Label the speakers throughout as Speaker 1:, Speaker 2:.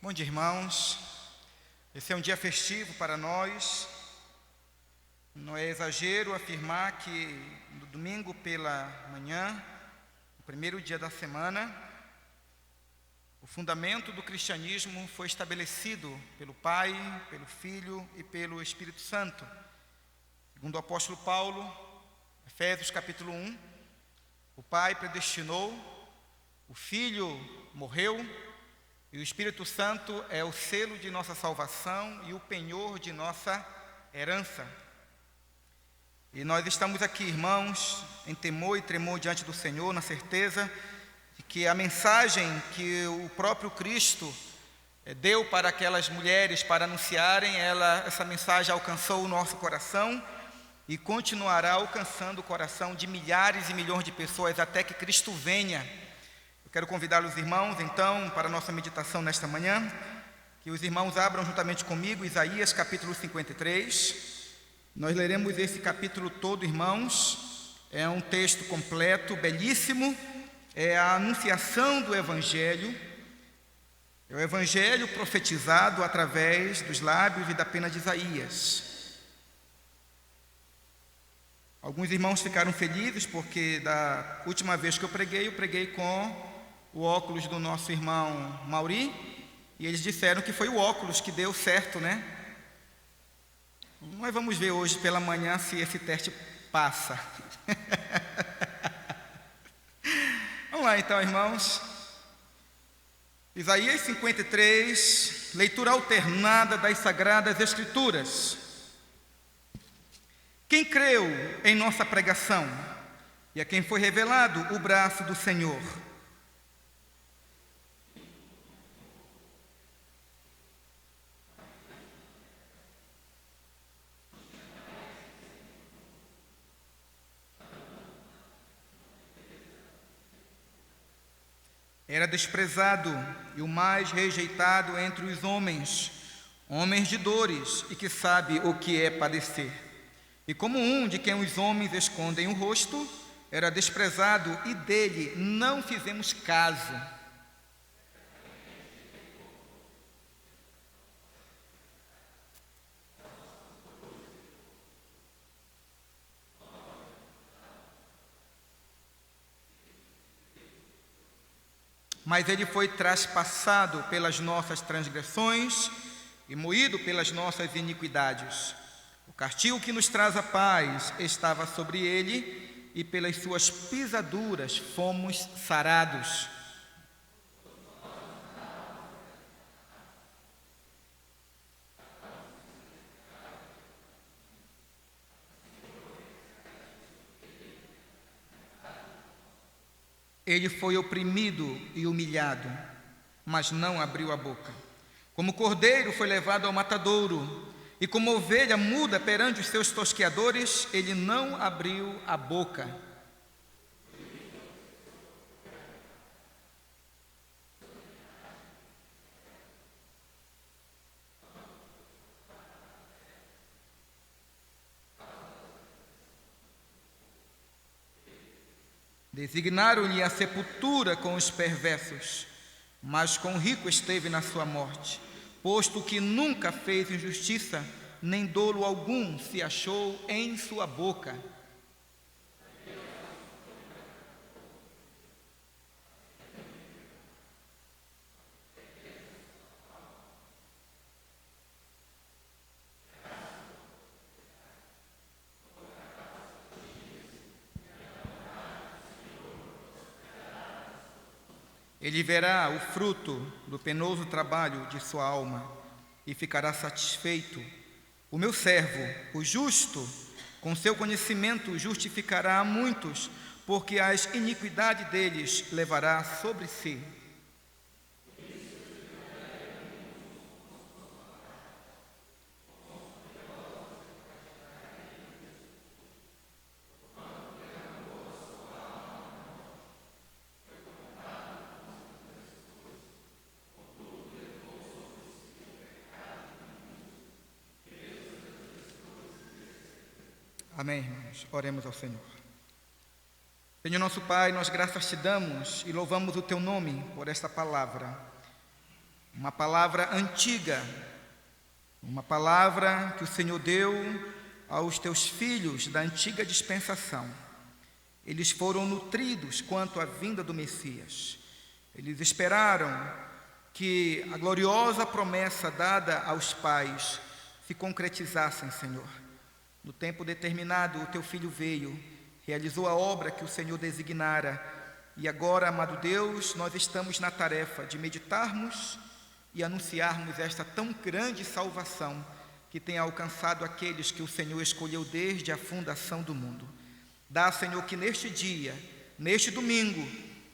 Speaker 1: Bom dia, irmãos. Esse é um dia festivo para nós. Não é exagero afirmar que no domingo pela manhã, o primeiro dia da semana, o fundamento do cristianismo foi estabelecido pelo Pai, pelo Filho e pelo Espírito Santo. Segundo o apóstolo Paulo, Efésios capítulo 1, o Pai predestinou, o Filho morreu, e o Espírito Santo é o selo de nossa salvação e o penhor de nossa herança. E nós estamos aqui, irmãos, em temor e tremor diante do Senhor, na certeza de que a mensagem que o próprio Cristo deu para aquelas mulheres para anunciarem, essa mensagem alcançou o nosso coração e continuará alcançando o coração de milhares e milhões de pessoas até que Cristo venha. Quero convidar os irmãos, então, para a nossa meditação nesta manhã, que os irmãos abram juntamente comigo Isaías capítulo 53. Nós leremos esse capítulo todo, irmãos. É um texto completo, belíssimo. É a anunciação do Evangelho. É o Evangelho profetizado através dos lábios e da pena de Isaías. Alguns irmãos ficaram felizes porque da última vez que eu preguei com o óculos do nosso irmão Mauri, e eles disseram que foi o óculos que deu certo, né? Nós vamos ver hoje pela manhã se esse teste passa. Vamos lá então, irmãos. Isaías 53, leitura alternada das Sagradas Escrituras. Quem creu em nossa pregação e a quem foi revelado o braço do Senhor? Era desprezado e o mais rejeitado entre os homens, homens de dores e que sabe o que é padecer. E como um de quem os homens escondem o rosto, era desprezado e dele não fizemos caso. Mas ele foi traspassado pelas nossas transgressões e moído pelas nossas iniquidades. O castigo que nos traz a paz estava sobre ele, e pelas suas pisaduras fomos sarados. Ele foi oprimido e humilhado, mas não abriu a boca. Como cordeiro foi levado ao matadouro, e como ovelha muda perante os seus tosqueadores, ele não abriu a boca. Designaram-lhe a sepultura com os perversos, mas com o rico esteve na sua morte, posto que nunca fez injustiça, nem dolo algum se achou em sua boca. Ele verá o fruto do penoso trabalho de sua alma e ficará satisfeito. O meu servo, o justo, com seu conhecimento justificará a muitos, porque as iniquidades deles levará sobre si. Amém, irmãos. Oremos ao Senhor. Senhor nosso Pai, nós graças te damos e louvamos o teu nome por esta palavra. uma palavra antiga, uma palavra que o Senhor deu aos teus filhos da antiga dispensação. Eles foram nutridos quanto à vinda do Messias. Eles esperaram que a gloriosa promessa dada aos pais se concretizasse, Senhor. No tempo determinado, o teu filho veio, realizou a obra que o Senhor designara, e agora, amado Deus, nós estamos na tarefa de meditarmos e anunciarmos esta tão grande salvação que tem alcançado aqueles que o Senhor escolheu desde a fundação do mundo. Dá, Senhor, que neste dia, neste domingo,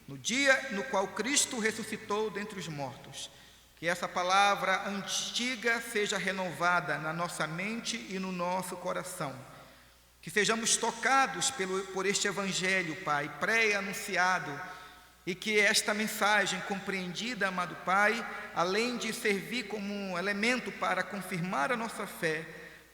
Speaker 1: no dia no qual Cristo ressuscitou dentre os mortos, que essa palavra antiga seja renovada na nossa mente e no nosso coração, que sejamos tocados por este Evangelho, Pai, pré-anunciado, e que esta mensagem compreendida, amado Pai, além de servir como um elemento para confirmar a nossa fé,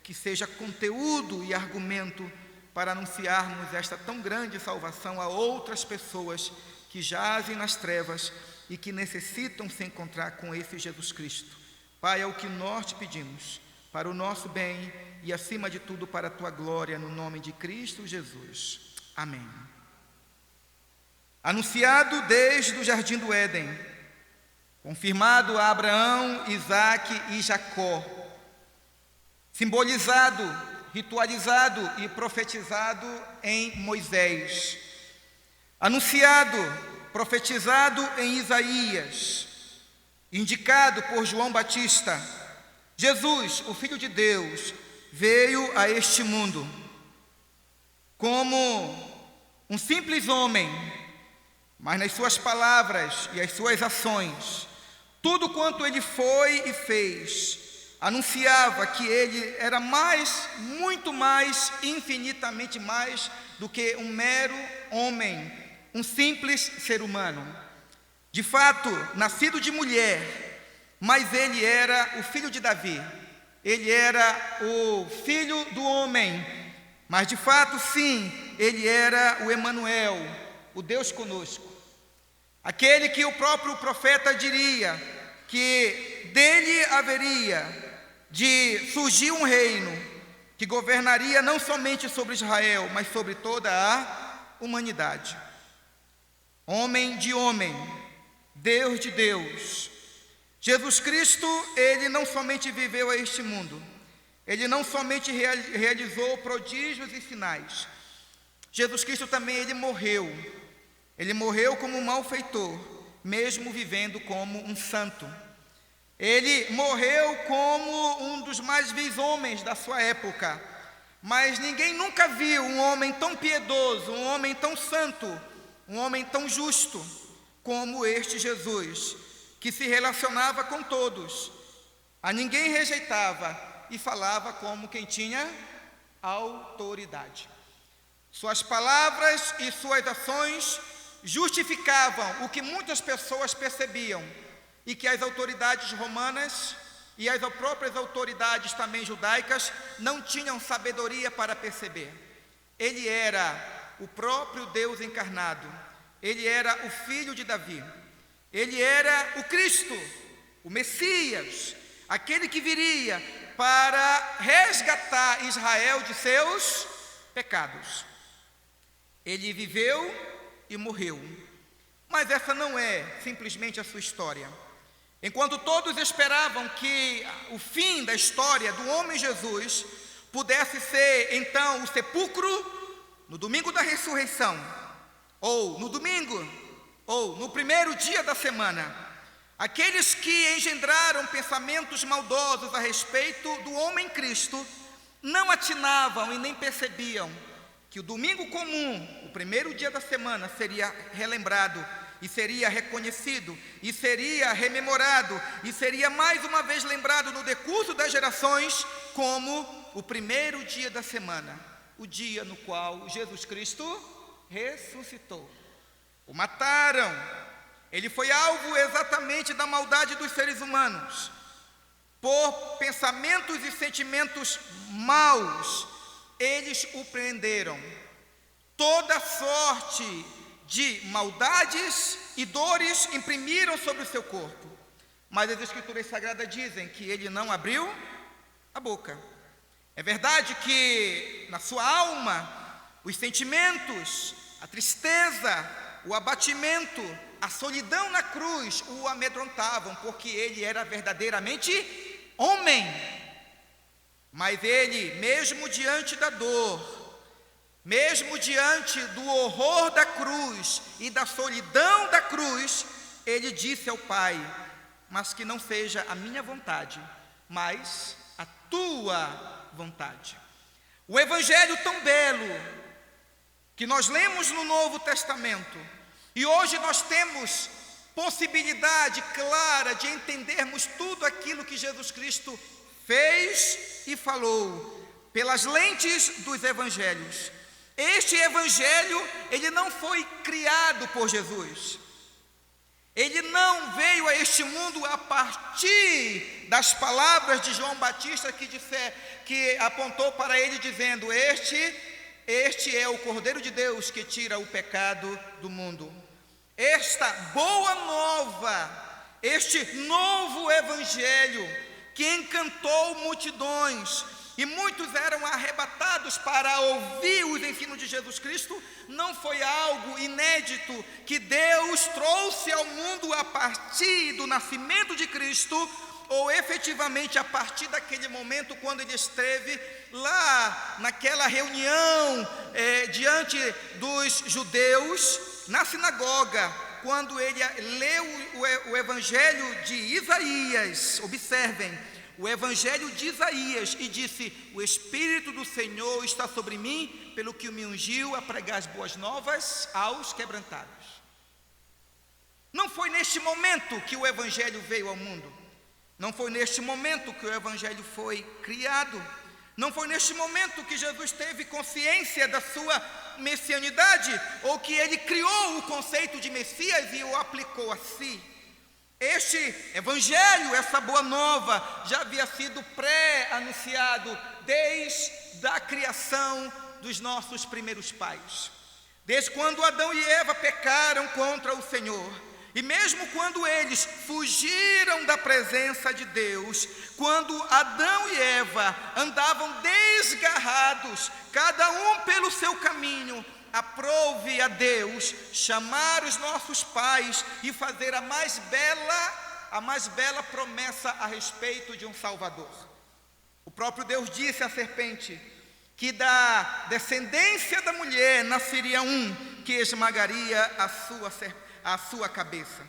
Speaker 1: que seja conteúdo e argumento para anunciarmos esta tão grande salvação a outras pessoas que jazem nas trevas e que necessitam se encontrar com esse Jesus Cristo. Pai, é o que nós te pedimos, para o nosso bem e, acima de tudo, para a tua glória, no nome de Cristo Jesus. Amém. Anunciado desde o jardim do Éden, confirmado a Abraão, Isaque e Jacó, simbolizado, ritualizado e profetizado em Moisés, anunciado, profetizado em Isaías, indicado por João Batista, Jesus, o Filho de Deus, veio a este mundo como um simples homem, mas nas suas palavras e as suas ações, tudo quanto ele foi e fez, anunciava que ele era mais, muito mais, infinitamente mais do que um mero homem, um simples ser humano. De fato, nascido de mulher, mas ele era o filho de Davi, ele era o filho do homem, mas de fato, sim, ele era o Emanuel, o Deus conosco. Aquele que o próprio profeta diria que dele haveria de surgir um reino que governaria não somente sobre Israel, mas sobre toda a humanidade. Homem de homem, Deus de Deus. Jesus Cristo, ele não somente viveu a este mundo, ele não somente realizou prodígios e sinais. Jesus Cristo também, ele morreu como um malfeitor, mesmo vivendo como um santo. Ele morreu como um dos mais vis homens da sua época, mas ninguém nunca viu um homem tão piedoso, um homem tão santo, um homem tão justo como este Jesus, que se relacionava com todos, a ninguém rejeitava e falava como quem tinha autoridade. Suas palavras e suas ações justificavam o que muitas pessoas percebiam e que as autoridades romanas e as próprias autoridades também judaicas não tinham sabedoria para perceber. Ele era o próprio Deus encarnado, ele era o filho de Davi, ele era o Cristo, o Messias, aquele que viria para resgatar Israel de seus pecados. Ele viveu e morreu, mas essa não é simplesmente a sua história. Enquanto todos esperavam que o fim da história do homem Jesus pudesse ser então o sepulcro no domingo da ressurreição, ou no domingo, ou no primeiro dia da semana, aqueles que engendraram pensamentos maldosos a respeito do homem Cristo não atinavam e nem percebiam que o domingo comum, o primeiro dia da semana, seria relembrado e seria reconhecido, e seria rememorado, e seria mais uma vez lembrado no decurso das gerações como o primeiro dia da semana, o dia no qual Jesus Cristo ressuscitou. O mataram, ele foi alvo exatamente da maldade dos seres humanos, por pensamentos e sentimentos maus, eles o prenderam. Toda sorte de maldades e dores imprimiram sobre o seu corpo, mas as Escrituras Sagradas dizem que ele não abriu a boca. É verdade que na sua alma, os sentimentos, a tristeza, o abatimento, a solidão na cruz o amedrontavam, porque ele era verdadeiramente homem. Mas ele, mesmo diante da dor, mesmo diante do horror da cruz e da solidão da cruz, ele disse ao Pai: mas que não seja a minha vontade, mas a tua vontade. O evangelho tão belo que nós lemos no Novo Testamento, e hoje nós temos possibilidade clara de entendermos tudo aquilo que Jesus Cristo fez e falou pelas lentes dos evangelhos. Este evangelho, ele não foi criado por Jesus. Ele não veio a este mundo a partir das palavras de João Batista que apontou para ele dizendo: este é o Cordeiro de Deus que tira o pecado do mundo. Esta boa nova, este novo evangelho que encantou multidões, e muitos eram arrebatados para ouvir os ensinos de Jesus Cristo, não foi algo inédito que Deus trouxe ao mundo a partir do nascimento de Cristo, ou efetivamente a partir daquele momento quando ele esteve lá naquela reunião diante dos judeus, na sinagoga, quando ele leu o evangelho de Isaías. Observem, o evangelho de Isaías, e disse: o Espírito do Senhor está sobre mim, pelo que me ungiu a pregar as boas novas aos quebrantados. Não foi neste momento que o evangelho veio ao mundo, não foi neste momento que o evangelho foi criado, não foi neste momento que Jesus teve consciência da sua messianidade, ou que ele criou o conceito de Messias e o aplicou a si. Este evangelho, essa boa nova, já havia sido pré-anunciado desde a criação dos nossos primeiros pais. Desde quando Adão e Eva pecaram contra o Senhor, e mesmo quando eles fugiram da presença de Deus, quando Adão e Eva andavam desgarrados, cada um pelo seu caminho, aprove a Deus chamar os nossos pais e fazer a mais bela promessa a respeito de um Salvador. O próprio Deus disse à serpente que da descendência da mulher nasceria um que esmagaria a sua cabeça.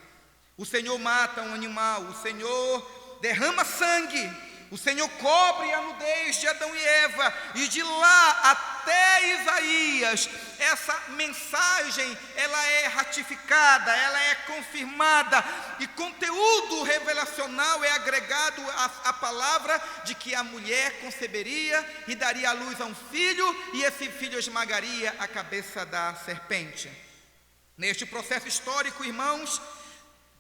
Speaker 1: O Senhor mata um animal, o Senhor derrama sangue, o Senhor cobre a nudez de Adão e Eva, e de lá até Isaías, essa mensagem, ela é ratificada, ela é confirmada, e conteúdo revelacional é agregado à palavra de que a mulher conceberia e daria à luz a um filho, e esse filho esmagaria a cabeça da serpente. Neste processo histórico, irmãos,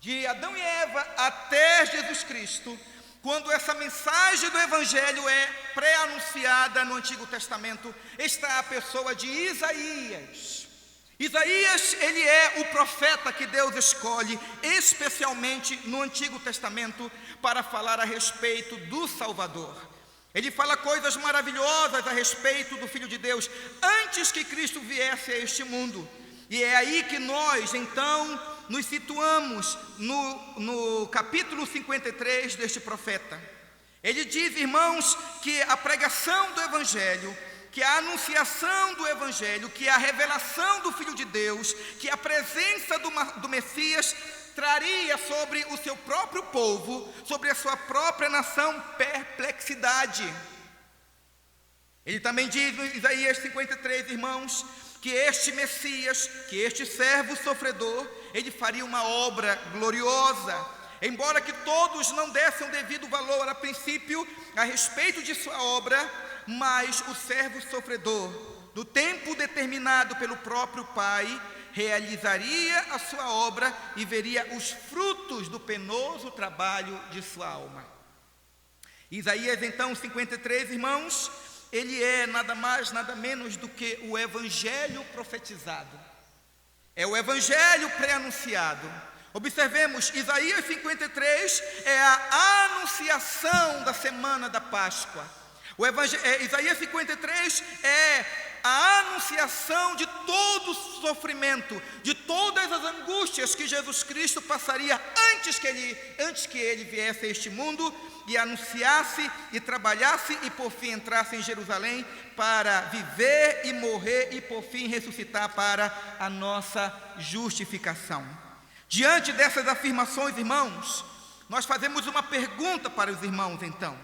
Speaker 1: de Adão e Eva até Jesus Cristo, quando essa mensagem do evangelho é pré-anunciada no Antigo Testamento, está a pessoa de Isaías. Isaías, ele é o profeta que Deus escolhe especialmente no Antigo Testamento para falar a respeito do Salvador. Ele fala coisas maravilhosas a respeito do Filho de Deus antes que Cristo viesse a este mundo. E é aí que nós, então, nos situamos no capítulo 53 deste profeta. Ele diz, irmãos, que a pregação do Evangelho, que a anunciação do Evangelho, que a revelação do Filho de Deus, que a presença do Messias traria sobre o seu próprio povo, sobre a sua própria nação, perplexidade. Ele também diz no Isaías 53, irmãos, que este Messias, que este servo sofredor, ele faria uma obra gloriosa, embora que todos não dessem o devido valor a princípio a respeito de sua obra, mas o servo sofredor, no tempo determinado pelo próprio Pai, realizaria a sua obra e veria os frutos do penoso trabalho de sua alma. Isaías então 53, irmãos, ele é nada mais, nada menos do que o evangelho profetizado. É o evangelho pré-anunciado, Observemos, Isaías 53 é a anunciação da semana da Páscoa. Isaías 53 é a anunciação de todo o sofrimento, de todas as angústias que Jesus Cristo passaria antes que ele viesse a este mundo e anunciasse e trabalhasse e por fim entrasse em Jerusalém para viver e morrer e por fim ressuscitar para a nossa justificação. Diante dessas afirmações, irmãos, nós fazemos uma pergunta para os irmãos então.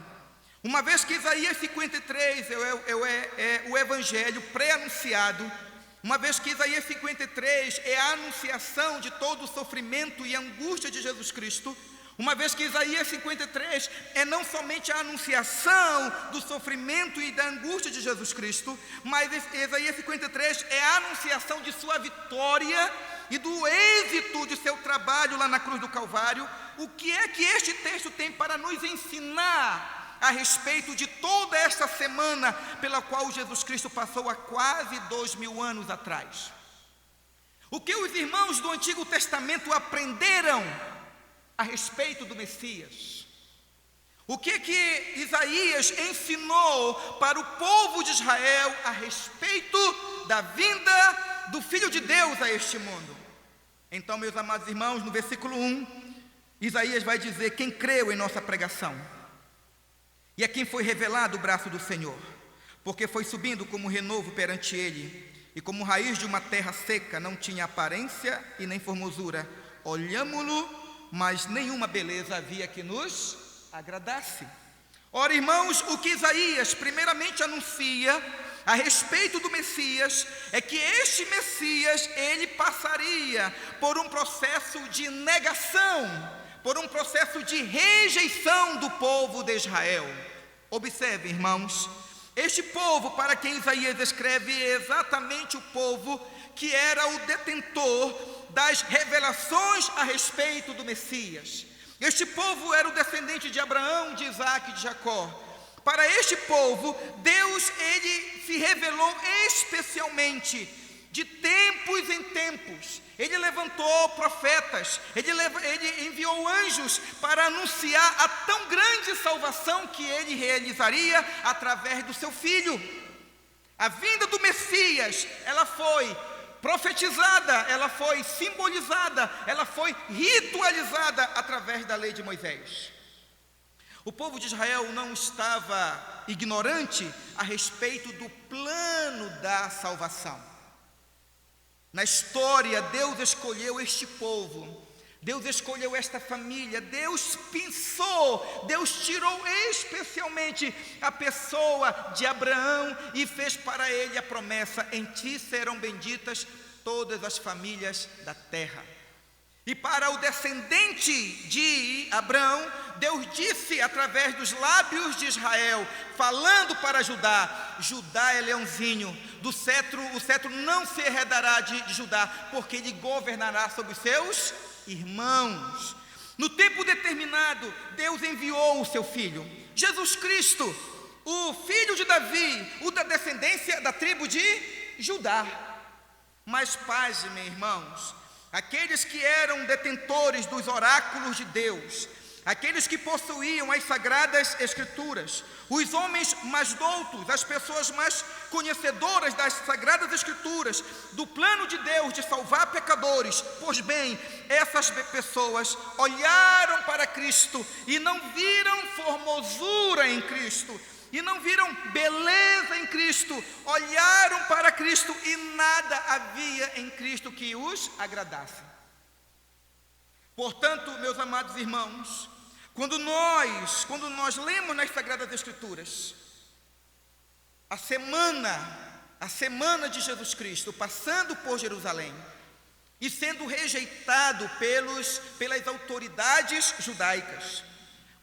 Speaker 1: Uma vez que Isaías 53 é o evangelho pré-anunciado, uma vez que Isaías 53 é a anunciação de todo o sofrimento e angústia de Jesus Cristo, uma vez que Isaías 53 é não somente a anunciação do sofrimento e da angústia de Jesus Cristo, mas Isaías 53 é a anunciação de sua vitória e do êxito de seu trabalho lá na cruz do Calvário. O que é que este texto tem para nos ensinar a respeito de toda esta semana pela qual Jesus Cristo passou há quase 2000 anos atrás? O que os irmãos do Antigo Testamento aprenderam a respeito do Messias? O que Isaías ensinou para o povo de Israel a respeito da vinda do Filho de Deus a este mundo? Então, meus amados irmãos, no versículo 1, Isaías vai dizer: quem creu em nossa pregação? E a quem foi revelado o braço do Senhor, porque foi subindo como renovo perante ele, e como raiz de uma terra seca, não tinha aparência e nem formosura. Olhámo-lo, mas nenhuma beleza havia que nos agradasse. Ora, irmãos, o que Isaías primeiramente anuncia a respeito do Messias é que este Messias, ele passaria por um processo de negação, por um processo de rejeição do povo de Israel. Observe, irmãos, este povo para quem Isaías escreve é exatamente o povo que era o detentor das revelações a respeito do Messias. Este povo era o descendente de Abraão, de Isaac e de Jacó. Para este povo, Deus, ele se revelou especialmente de tempos em tempos. Ele levantou profetas, ele enviou anjos para anunciar a tão grande salvação que ele realizaria através do seu filho. A vinda do Messias, ela foi profetizada, ela foi simbolizada, ela foi ritualizada através da lei de Moisés. O povo de Israel não estava ignorante a respeito do plano da salvação. Na história, Deus escolheu este povo, Deus escolheu esta família, Deus pensou, Deus tirou especialmente a pessoa de Abraão e fez para ele a promessa: em ti serão benditas todas as famílias da terra. E para o descendente de Abraão, Deus disse através dos lábios de Israel, falando para Judá: Judá é leãozinho, o cetro não se herdará de Judá, porque ele governará sobre os seus irmãos. No tempo determinado, Deus enviou o seu filho, Jesus Cristo, o filho de Davi, o da descendência da tribo de Judá. Mas pasmem, irmãos, aqueles que eram detentores dos oráculos de Deus, aqueles que possuíam as sagradas escrituras, os homens mais doutos, as pessoas mais conhecedoras das sagradas escrituras, do plano de Deus de salvar pecadores, pois bem, essas pessoas olharam para Cristo e não viram formosura em Cristo, e não viram beleza em Cristo, olharam para Cristo e nada havia em Cristo que os agradasse. Portanto, meus amados irmãos, quando nós lemos nas Sagradas Escrituras a semana de Jesus Cristo passando por Jerusalém e sendo rejeitado pelas autoridades judaicas,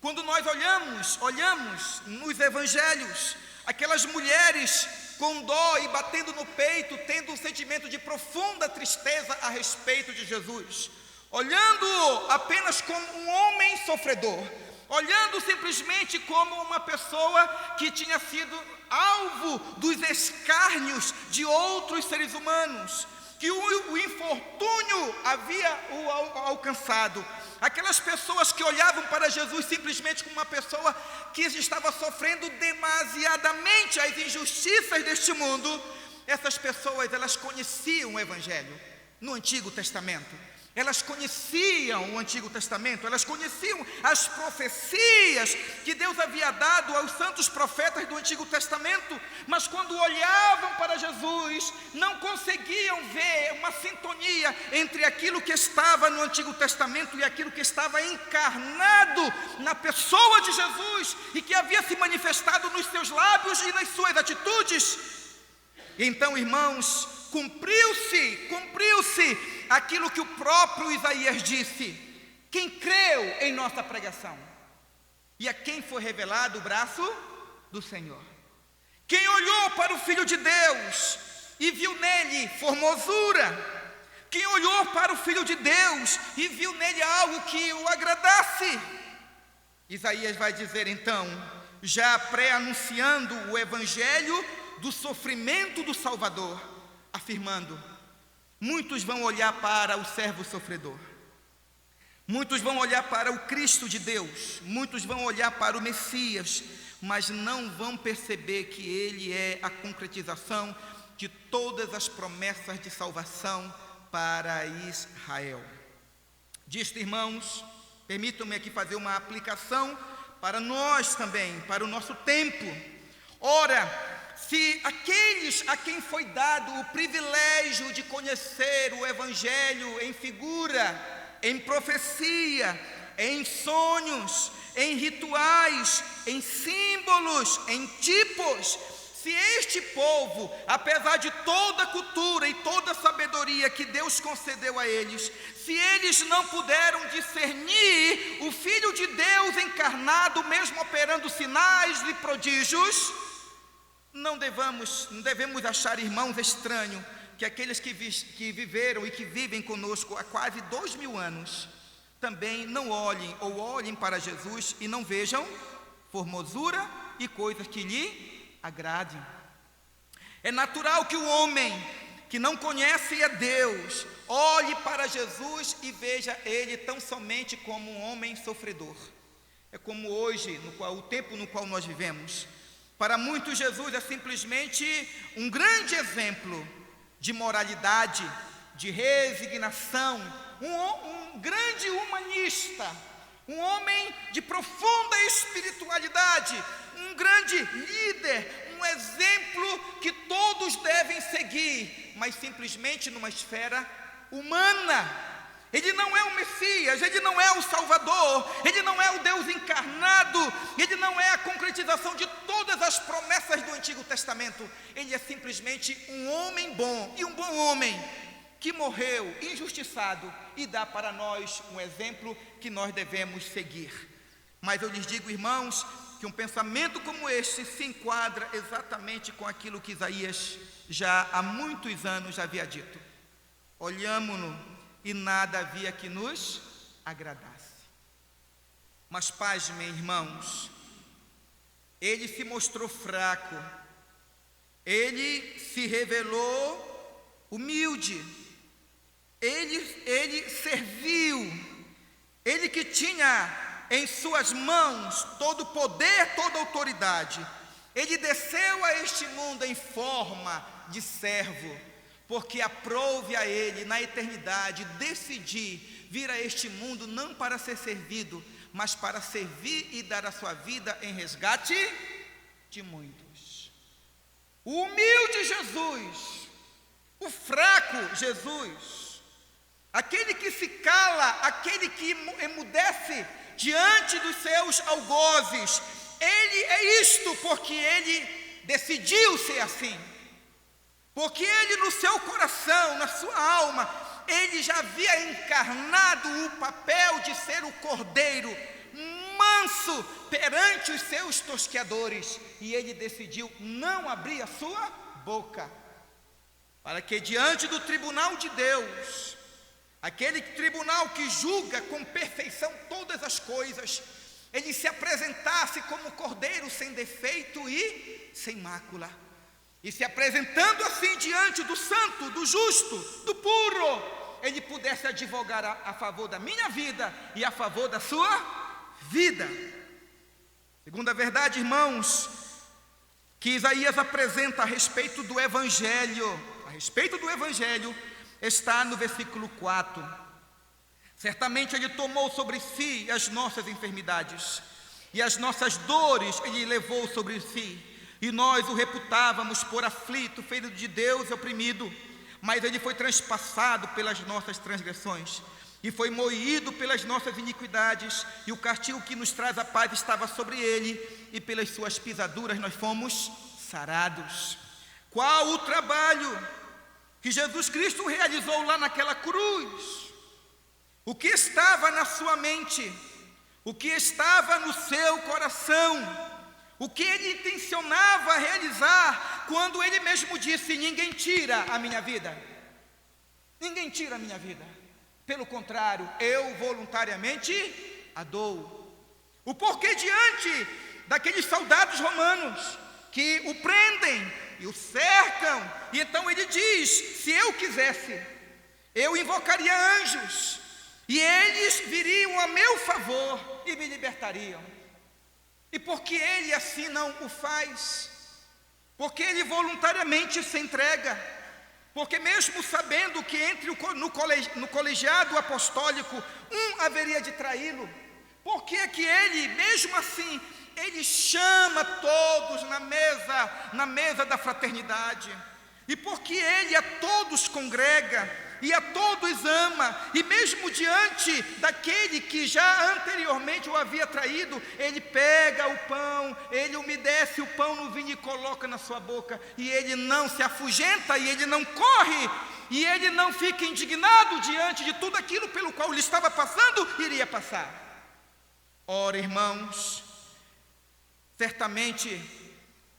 Speaker 1: quando nós olhamos nos evangelhos, aquelas mulheres com dó e batendo no peito, tendo um sentimento de profunda tristeza a respeito de Jesus, olhando apenas como um homem sofredor, olhando simplesmente como uma pessoa que tinha sido alvo dos escárnios de outros seres humanos, que o infortúnio havia o alcançado. Aquelas pessoas que olhavam para Jesus simplesmente como uma pessoa que estava sofrendo demasiadamente as injustiças deste mundo, essas pessoas, elas conheciam o Evangelho no Antigo Testamento. Elas conheciam o Antigo Testamento, elas conheciam as profecias que Deus havia dado aos santos profetas do Antigo Testamento, mas quando olhavam para Jesus, não conseguiam ver uma sintonia entre aquilo que estava no Antigo Testamento e aquilo que estava encarnado na pessoa de Jesus e que havia se manifestado nos seus lábios e nas suas atitudes. Então, irmãos, cumpriu-se aquilo que o próprio Isaías disse: quem creu em nossa pregação? E a quem foi revelado o braço do Senhor? Quem olhou para o Filho de Deus e viu nele formosura? Quem olhou para o Filho de Deus e viu nele algo que o agradasse? Isaías vai dizer então, já pré-anunciando o Evangelho do sofrimento do Salvador, afirmando: muitos vão olhar para o servo sofredor, muitos vão olhar para o Cristo de Deus, muitos vão olhar para o Messias, mas não vão perceber que ele é a concretização de todas as promessas de salvação para Israel. Disto, irmãos, permitam-me aqui fazer uma aplicação para nós também, para o nosso tempo. Ora, se aqueles a quem foi dado o privilégio de conhecer o Evangelho em figura, em profecia, em sonhos, em rituais, em símbolos, em tipos, se este povo, apesar de toda a cultura e toda a sabedoria que Deus concedeu a eles, se eles não puderam discernir o Filho de Deus encarnado, mesmo operando sinais e prodígios, não devemos achar, irmãos, estranho que aqueles que viveram e que vivem conosco há quase 2000 anos também não olhem ou olhem para Jesus e não vejam formosura e coisas que lhe agradem. É natural que o homem que não conhece a Deus olhe para Jesus e veja ele tão somente como um homem sofredor. É como hoje, o tempo no qual nós vivemos. Para muitos, Jesus é simplesmente um grande exemplo de moralidade, de resignação, um grande humanista, um homem de profunda espiritualidade, um grande líder, um exemplo que todos devem seguir, mas simplesmente numa esfera humana. Ele não é o Messias, ele não é o Salvador, ele não é o Deus encarnado, ele não é a concretização de todas as promessas do Antigo Testamento. Ele é simplesmente um homem bom, e um bom homem que morreu injustiçado e dá para nós um exemplo que nós devemos seguir. Mas eu lhes digo, irmãos, que um pensamento como este se enquadra exatamente com aquilo que Isaías já há muitos anos já havia dito: olhamo-no e nada havia que nos agradasse. Mas pasmem, irmãos, ele se mostrou fraco, ele se revelou humilde, ele serviu, ele que tinha em suas mãos todo o poder, toda a autoridade, ele desceu a este mundo em forma de servo, porque aprouve a ele na eternidade decidir vir a este mundo não para ser servido, mas para servir e dar a sua vida em resgate de muitos. O humilde Jesus, o fraco Jesus, aquele que se cala, aquele que emudece diante dos seus algozes, ele é isto porque ele decidiu ser assim. Porque ele no seu coração, na sua alma, ele já havia encarnado o papel de ser o cordeiro manso perante os seus tosqueadores. E ele decidiu não abrir a sua boca, para que diante do tribunal de Deus, aquele tribunal que julga com perfeição todas as coisas, ele se apresentasse como cordeiro sem defeito e sem mácula. E se apresentando assim diante do santo, do justo, do puro, ele pudesse advogar a favor da minha vida e a favor da sua vida. Segunda verdade, irmãos, que Isaías apresenta a respeito do Evangelho, está no versículo 4. Certamente ele tomou sobre si as nossas enfermidades, e as nossas dores ele levou sobre si, e nós o reputávamos por aflito, ferido de Deus e oprimido, mas ele foi transpassado pelas nossas transgressões, e foi moído pelas nossas iniquidades, e o castigo que nos traz a paz estava sobre ele, e pelas suas pisaduras nós fomos sarados. Qual o trabalho que Jesus Cristo realizou lá naquela cruz? O que estava na sua mente? O que estava no seu coração? O que ele intencionava realizar quando ele mesmo disse: ninguém tira a minha vida, ninguém tira a minha vida, pelo contrário, eu voluntariamente a dou. O porquê diante daqueles soldados romanos que o prendem e o cercam, e então ele diz: se eu quisesse, eu invocaria anjos, e eles viriam a meu favor e me libertariam. E por que ele assim não o faz? Porque ele voluntariamente se entrega. Porque mesmo sabendo que no colegiado apostólico haveria de traí-lo, por que que ele, mesmo assim, ele chama todos na mesa da fraternidade? E porque ele a todos congrega e a todos ama, e mesmo diante daquele que já anteriormente o havia traído, ele pega o pão, ele umedece o pão no vinho e coloca na sua boca, e ele não se afugenta, e ele não corre, e ele não fica indignado diante de tudo aquilo pelo qual ele estava passando, iria passar. Ora, irmãos, certamente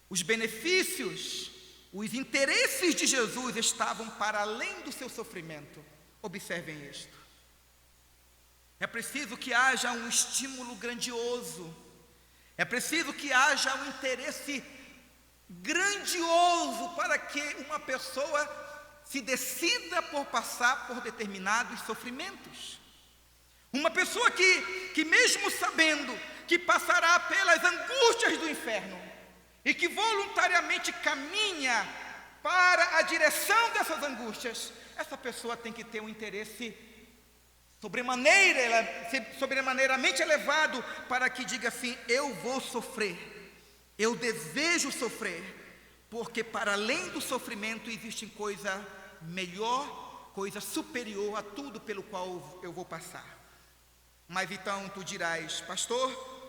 Speaker 1: os benefícios, os interesses de Jesus estavam para além do seu sofrimento. Observem isto. É preciso que haja um estímulo grandioso, é preciso que haja um interesse grandioso para que uma pessoa se decida por passar por determinados sofrimentos. Uma pessoa que mesmo sabendo que passará pelas angústias do inferno, e que voluntariamente caminha para a direção dessas angústias, essa pessoa tem que ter um interesse sobremaneiramente elevado, para que diga assim: eu vou sofrer, eu desejo sofrer, porque para além do sofrimento existe coisa melhor, coisa superior a tudo pelo qual eu vou passar. Mas então tu dirás: pastor,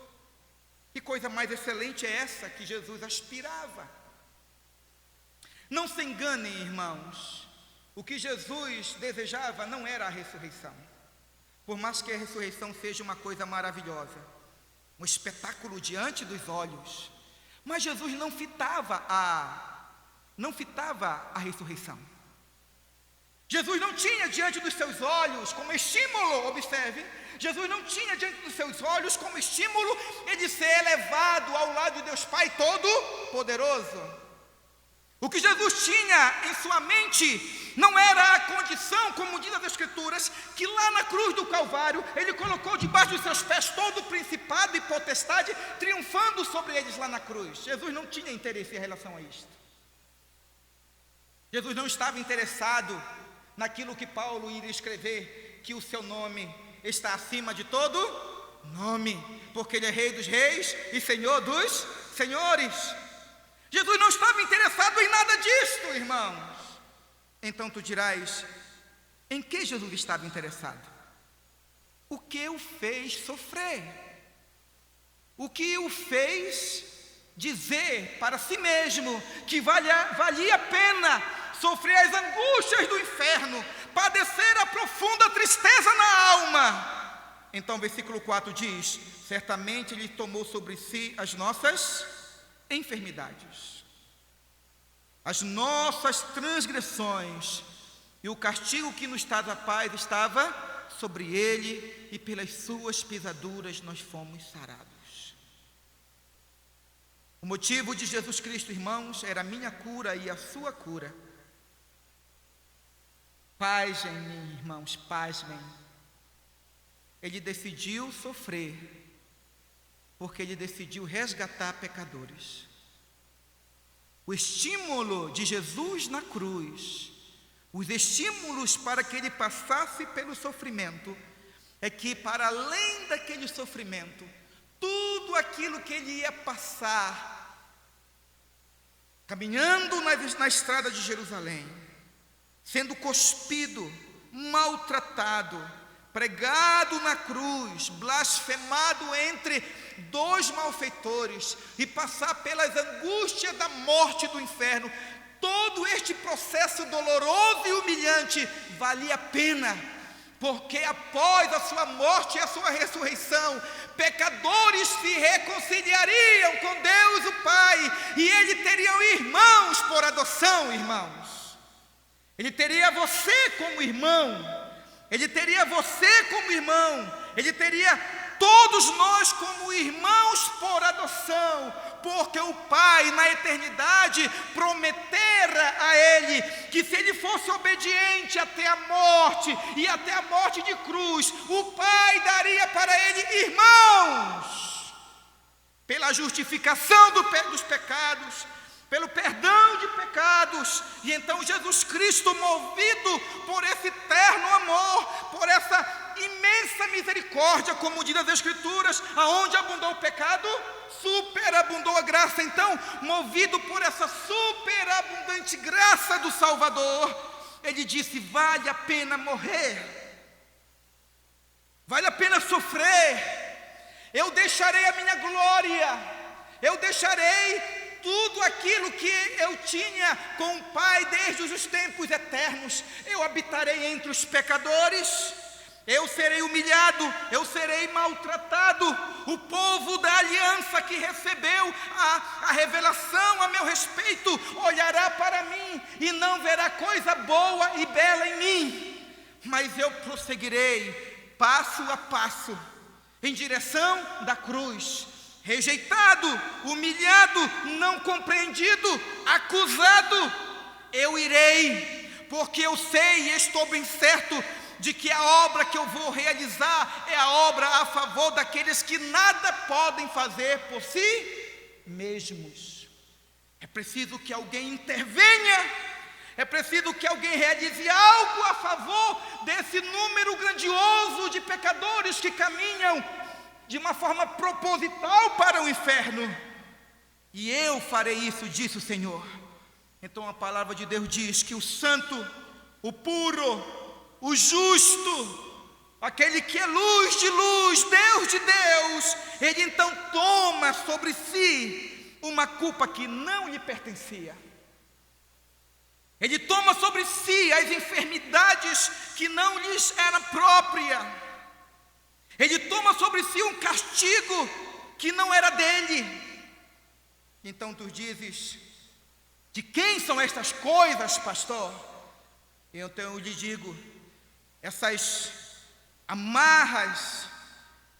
Speaker 1: que coisa mais excelente é essa que Jesus aspirava? Não se enganem, irmãos, o que Jesus desejava não era a ressurreição. Por mais que a ressurreição seja uma coisa maravilhosa, um espetáculo diante dos olhos, mas Jesus não fitava a ressurreição. Jesus não tinha diante dos seus olhos como estímulo, observe, Jesus não tinha diante dos seus olhos como estímulo ele ser elevado ao lado de Deus Pai Todo-Poderoso. O que Jesus tinha em sua mente não era a condição, como diz as Escrituras, que lá na cruz do Calvário ele colocou debaixo dos seus pés todo o principado e potestade, triunfando sobre eles lá na cruz. Jesus não tinha interesse em relação a isto. Jesus não estava interessado naquilo que Paulo iria escrever, que o seu nome está acima de todo nome, porque ele é Rei dos reis e Senhor dos senhores. Jesus não estava interessado em nada disto, irmãos. Então tu dirás: em que Jesus estava interessado? O que o fez sofrer? O que o fez dizer para si mesmo que valia a pena sofrer as angústias do inferno, padecer a profunda tristeza na alma? Então versículo 4 diz: certamente ele tomou sobre si as nossas enfermidades, as nossas transgressões, e o castigo que nos traz a paz estava sobre ele, e pelas suas pisaduras nós fomos sarados. O motivo de Jesus Cristo, irmãos, era a minha cura e a sua cura. Pasmem, irmãos, pasmem. Ele decidiu sofrer, porque ele decidiu resgatar pecadores. O estímulo de Jesus na cruz, os estímulos para que ele passasse pelo sofrimento, é que para além daquele sofrimento, tudo aquilo que ele ia passar, caminhando na estrada de Jerusalém, sendo cuspido, maltratado, pregado na cruz, blasfemado entre dois malfeitores e passar pelas angústias da morte do inferno, todo este processo doloroso e humilhante valia a pena, porque após a sua morte e a sua ressurreição, pecadores se reconciliariam com Deus o Pai, e ele teria irmãos por adoção, irmãos. Ele teria você como irmão, ele teria você como irmão, ele teria todos nós como irmãos por adoção, porque o Pai na eternidade prometera a ele que se ele fosse obediente até a morte e até a morte de cruz, o Pai daria para ele irmãos, pela justificação dos pecados, pelo perdão de pecados. E então Jesus Cristo, movido por esse eterno amor, por essa imensa misericórdia, como diz as Escrituras, aonde abundou o pecado, superabundou a graça. Então, movido por essa superabundante graça do Salvador, ele disse: vale a pena morrer, vale a pena sofrer, eu deixarei a minha glória, eu deixarei tudo aquilo que eu tinha com o Pai desde os tempos eternos, eu habitarei entre os pecadores, eu serei humilhado, eu serei maltratado. O povo da aliança que recebeu a revelação a meu respeito, olhará para mim e não verá coisa boa e bela em mim, mas eu prosseguirei passo a passo, em direção da cruz, rejeitado, humilhado, não compreendido, acusado, eu irei, porque eu sei e estou bem certo de que a obra que eu vou realizar é a obra a favor daqueles que nada podem fazer por si mesmos. É preciso que alguém intervenha, é preciso que alguém realize algo a favor desse número grandioso de pecadores que caminham de uma forma proposital para o inferno. E eu farei isso, disse o Senhor. Então a palavra de Deus diz que o santo, o puro, o justo, aquele que é luz de luz, Deus de Deus, ele então toma sobre si uma culpa que não lhe pertencia. Ele toma sobre si as enfermidades que não lhes era própria. Ele toma sobre si um castigo que não era dele. Então tu dizes: de quem são estas coisas, pastor? Então eu lhe digo: essas amarras,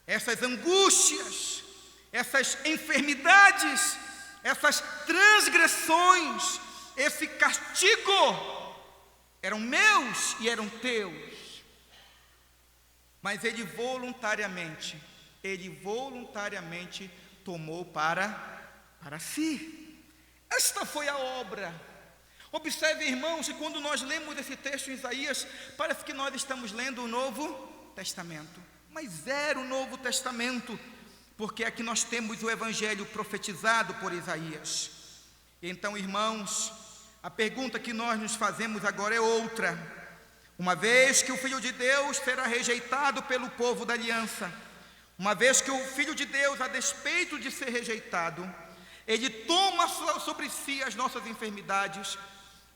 Speaker 1: essas angústias, essas enfermidades, essas transgressões, esse castigo eram meus e eram teus. Mas ele voluntariamente tomou para si. Esta foi a obra. Observe, irmãos, que quando nós lemos esse texto em Isaías, parece que nós estamos lendo o Novo Testamento, mas era o Novo Testamento, porque aqui nós temos o Evangelho profetizado por Isaías. Então, irmãos, a pergunta que nós nos fazemos agora é outra. Uma vez que o Filho de Deus será rejeitado pelo povo da aliança, uma vez que o Filho de Deus, a despeito de ser rejeitado, ele toma sobre si as nossas enfermidades,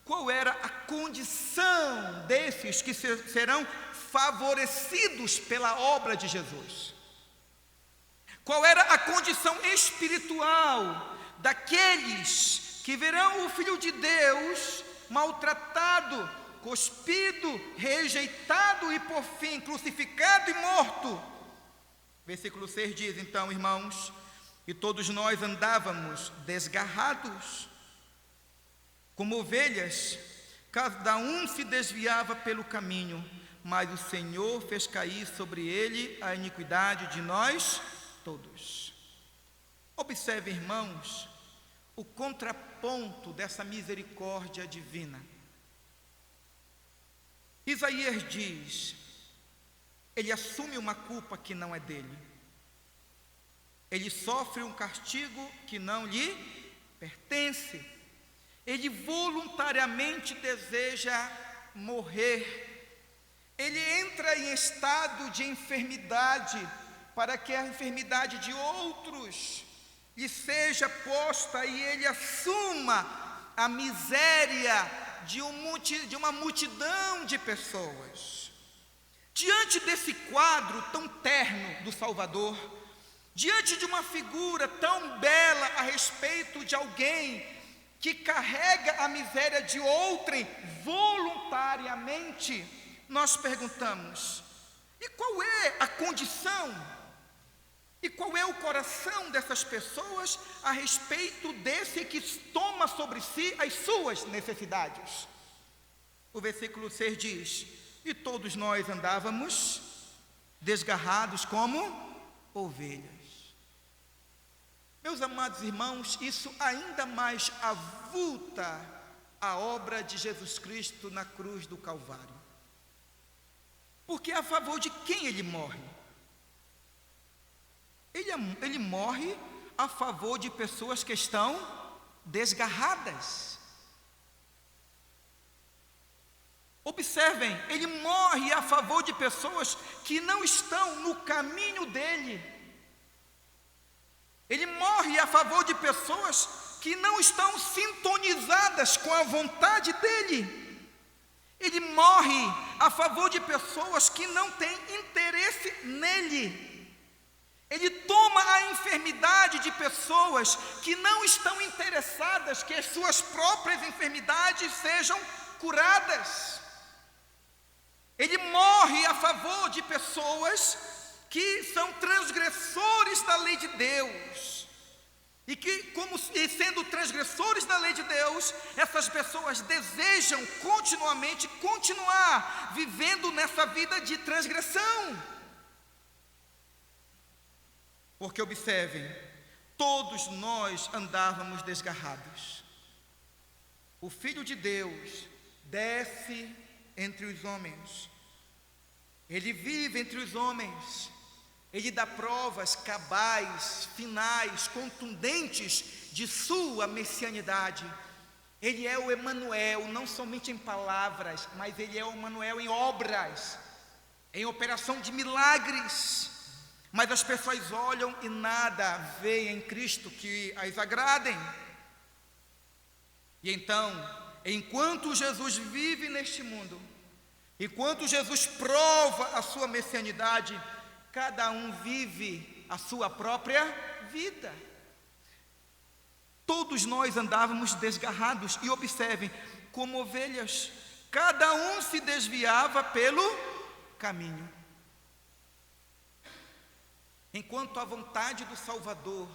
Speaker 1: qual era a condição desses que serão favorecidos pela obra de Jesus? Qual era a condição espiritual daqueles que verão o Filho de Deus maltratado, cuspido, rejeitado e por fim crucificado e morto? Versículo 6 diz então, irmãos: e todos nós andávamos desgarrados, como ovelhas, cada um se desviava pelo caminho, mas o Senhor fez cair sobre ele a iniquidade de nós todos. Observe, irmãos, o contraponto dessa misericórdia divina. Isaías diz, ele assume uma culpa que não é dele. Ele sofre um castigo que não lhe pertence. Ele voluntariamente deseja morrer. Ele entra em estado de enfermidade para que a enfermidade de outros lhe seja posta e ele assuma a miséria de uma multidão de pessoas. Diante desse quadro tão terno do Salvador, diante de uma figura tão bela a respeito de alguém que carrega a miséria de outrem voluntariamente, nós perguntamos: e qual é a condição? E qual é o coração dessas pessoas a respeito desse que toma sobre si as suas necessidades? O versículo 6 diz: e todos nós andávamos desgarrados como ovelhas. Meus amados irmãos, isso ainda mais avulta a obra de Jesus Cristo na cruz do Calvário. Porque a favor de quem ele morre? Ele morre a favor de pessoas que estão desgarradas. Observem, ele morre a favor de pessoas que não estão no caminho dele. Ele morre a favor de pessoas que não estão sintonizadas com a vontade dele. Ele morre a favor de pessoas que não têm interesse nele. Ele toma a enfermidade de pessoas que não estão interessadas que as suas próprias enfermidades sejam curadas. Ele morre a favor de pessoas que são transgressores da lei de Deus. E que, sendo transgressores da lei de Deus, essas pessoas desejam continuamente continuar vivendo nessa vida de transgressão. Porque observem, todos nós andávamos desgarrados. O Filho de Deus desce entre os homens. Ele vive entre os homens. Ele dá provas cabais, finais, contundentes de sua messianidade. Ele é o Emanuel, não somente em palavras, mas ele é o Emanuel em obras, em operação de milagres. Mas as pessoas olham e nada veem em Cristo que as agradem. E então, enquanto Jesus vive neste mundo, enquanto Jesus prova a sua messianidade, cada um vive a sua própria vida. Todos nós andávamos desgarrados, e observem, como ovelhas, cada um se desviava pelo caminho. Enquanto a vontade do Salvador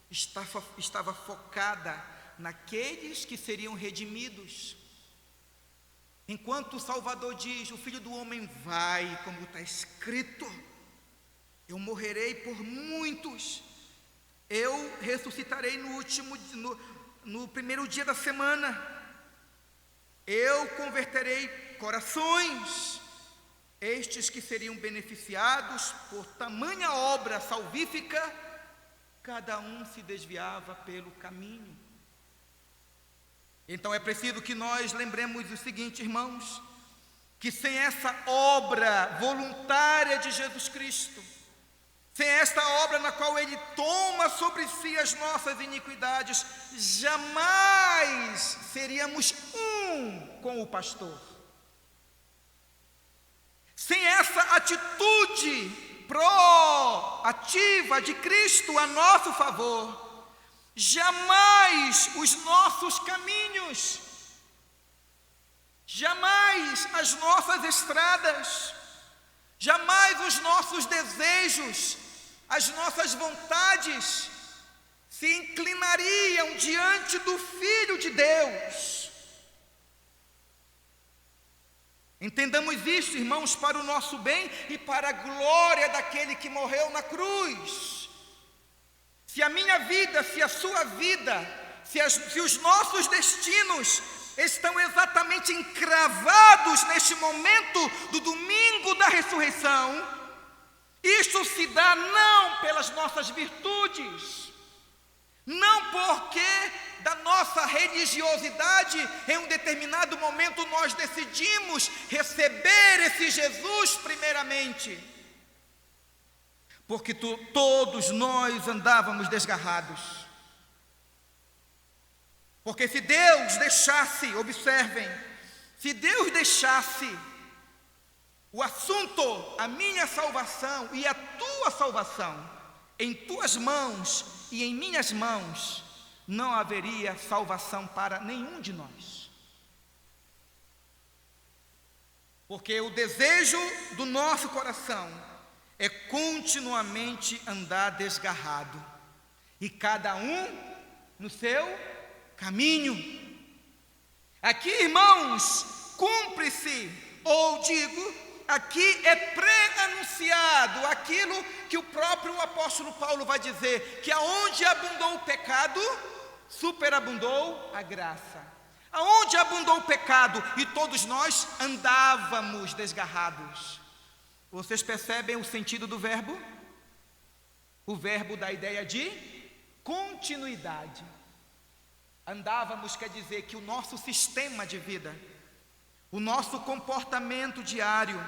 Speaker 1: estava focada naqueles que seriam redimidos. Enquanto o Salvador diz, o Filho do Homem vai, como está escrito, eu morrerei por muitos, eu ressuscitarei no primeiro dia da semana, eu converterei corações. Estes que seriam beneficiados por tamanha obra salvífica, cada um se desviava pelo caminho. Então é preciso que nós lembremos o seguinte, irmãos, que sem essa obra voluntária de Jesus Cristo, sem esta obra na qual Ele toma sobre si as nossas iniquidades, jamais seríamos um com o pastor. Sem essa atitude proativa de Cristo a nosso favor, jamais os nossos caminhos, jamais as nossas estradas, jamais os nossos desejos, as nossas vontades se inclinariam diante do Filho de Deus. Entendamos isso, irmãos, para o nosso bem e para a glória daquele que morreu na cruz. Se a minha vida, se a sua vida, se os nossos destinos estão exatamente encravados neste momento do domingo da ressurreição, isso se dá não pelas nossas virtudes, não porque da nossa religiosidade, em um determinado momento nós decidimos receber esse Jesus primeiramente, porque todos nós andávamos desgarrados. Porque se Deus deixasse, observem, se Deus deixasse o assunto, a minha salvação e a tua salvação, em tuas mãos e em minhas mãos, não haveria salvação para nenhum de nós. Porque o desejo do nosso coração é continuamente andar desgarrado, e cada um no seu caminho. Aqui, irmãos, cumpre-se, ou digo, aqui é pré-anunciado aquilo que o próprio apóstolo Paulo vai dizer, que aonde abundou o pecado, superabundou a graça. Aonde abundou o pecado, e todos nós andávamos desgarrados. Vocês percebem o sentido do verbo? O verbo dá a ideia de continuidade. Andávamos quer dizer que o nosso sistema de vida, o nosso comportamento diário,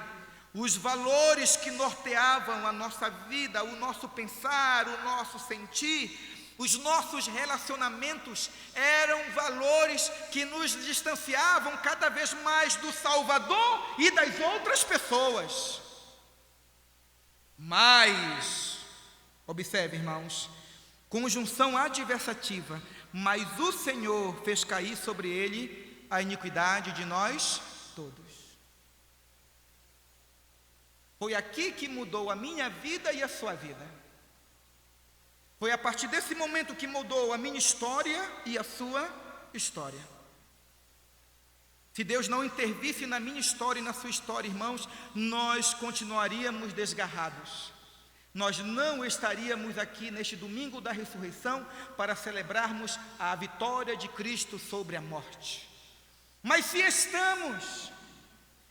Speaker 1: os valores que norteavam a nossa vida, o nosso pensar, o nosso sentir, os nossos relacionamentos eram valores que nos distanciavam cada vez mais do Salvador e das outras pessoas. Mas, observe, irmãos, conjunção adversativa, mas o Senhor fez cair sobre ele a iniquidade de nós todos. Foi aqui que mudou a minha vida e a sua vida. Foi a partir desse momento que mudou a minha história e a sua história. Se Deus não intervisse na minha história e na sua história, irmãos, nós continuaríamos desgarrados. Nós não estaríamos aqui neste domingo da ressurreição para celebrarmos a vitória de Cristo sobre a morte. Mas se estamos,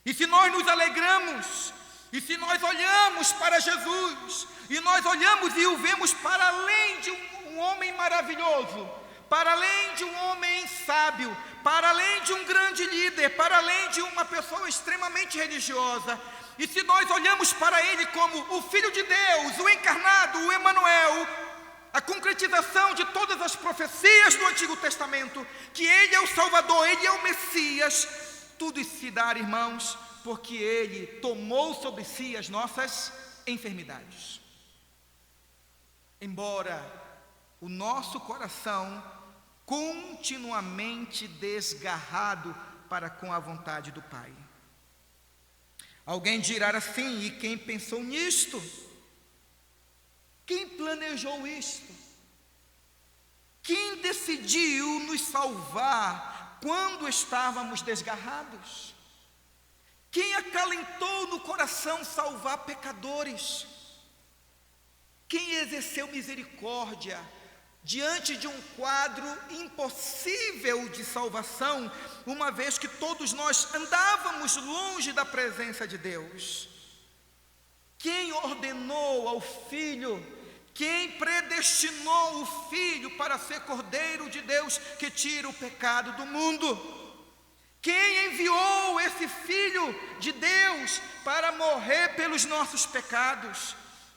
Speaker 1: e se nós nos alegramos, e se nós olhamos para Jesus, e nós olhamos e o vemos para além de um homem maravilhoso, para além de um homem sábio, para além de um grande líder, para além de uma pessoa extremamente religiosa, e se nós olhamos para ele como o Filho de Deus, o encarnado, o Emanuel, a concretização de todas as profecias do Antigo Testamento, que ele é o Salvador, ele é o Messias, tudo isso se dá, irmãos, porque ele tomou sobre si as nossas enfermidades. Embora o nosso coração continuamente desgarrado para com a vontade do Pai. Alguém dirá assim: e quem pensou nisto? Quem planejou isto? Quem decidiu nos salvar quando estávamos desgarrados? Quem acalentou no coração salvar pecadores? Quem exerceu misericórdia diante de um quadro impossível de salvação, uma vez que todos nós andávamos longe da presença de Deus? Quem ordenou ao Filho, quem predestinou o Filho para ser Cordeiro de Deus que tira o pecado do mundo? Quem enviou esse Filho de Deus para morrer pelos nossos pecados?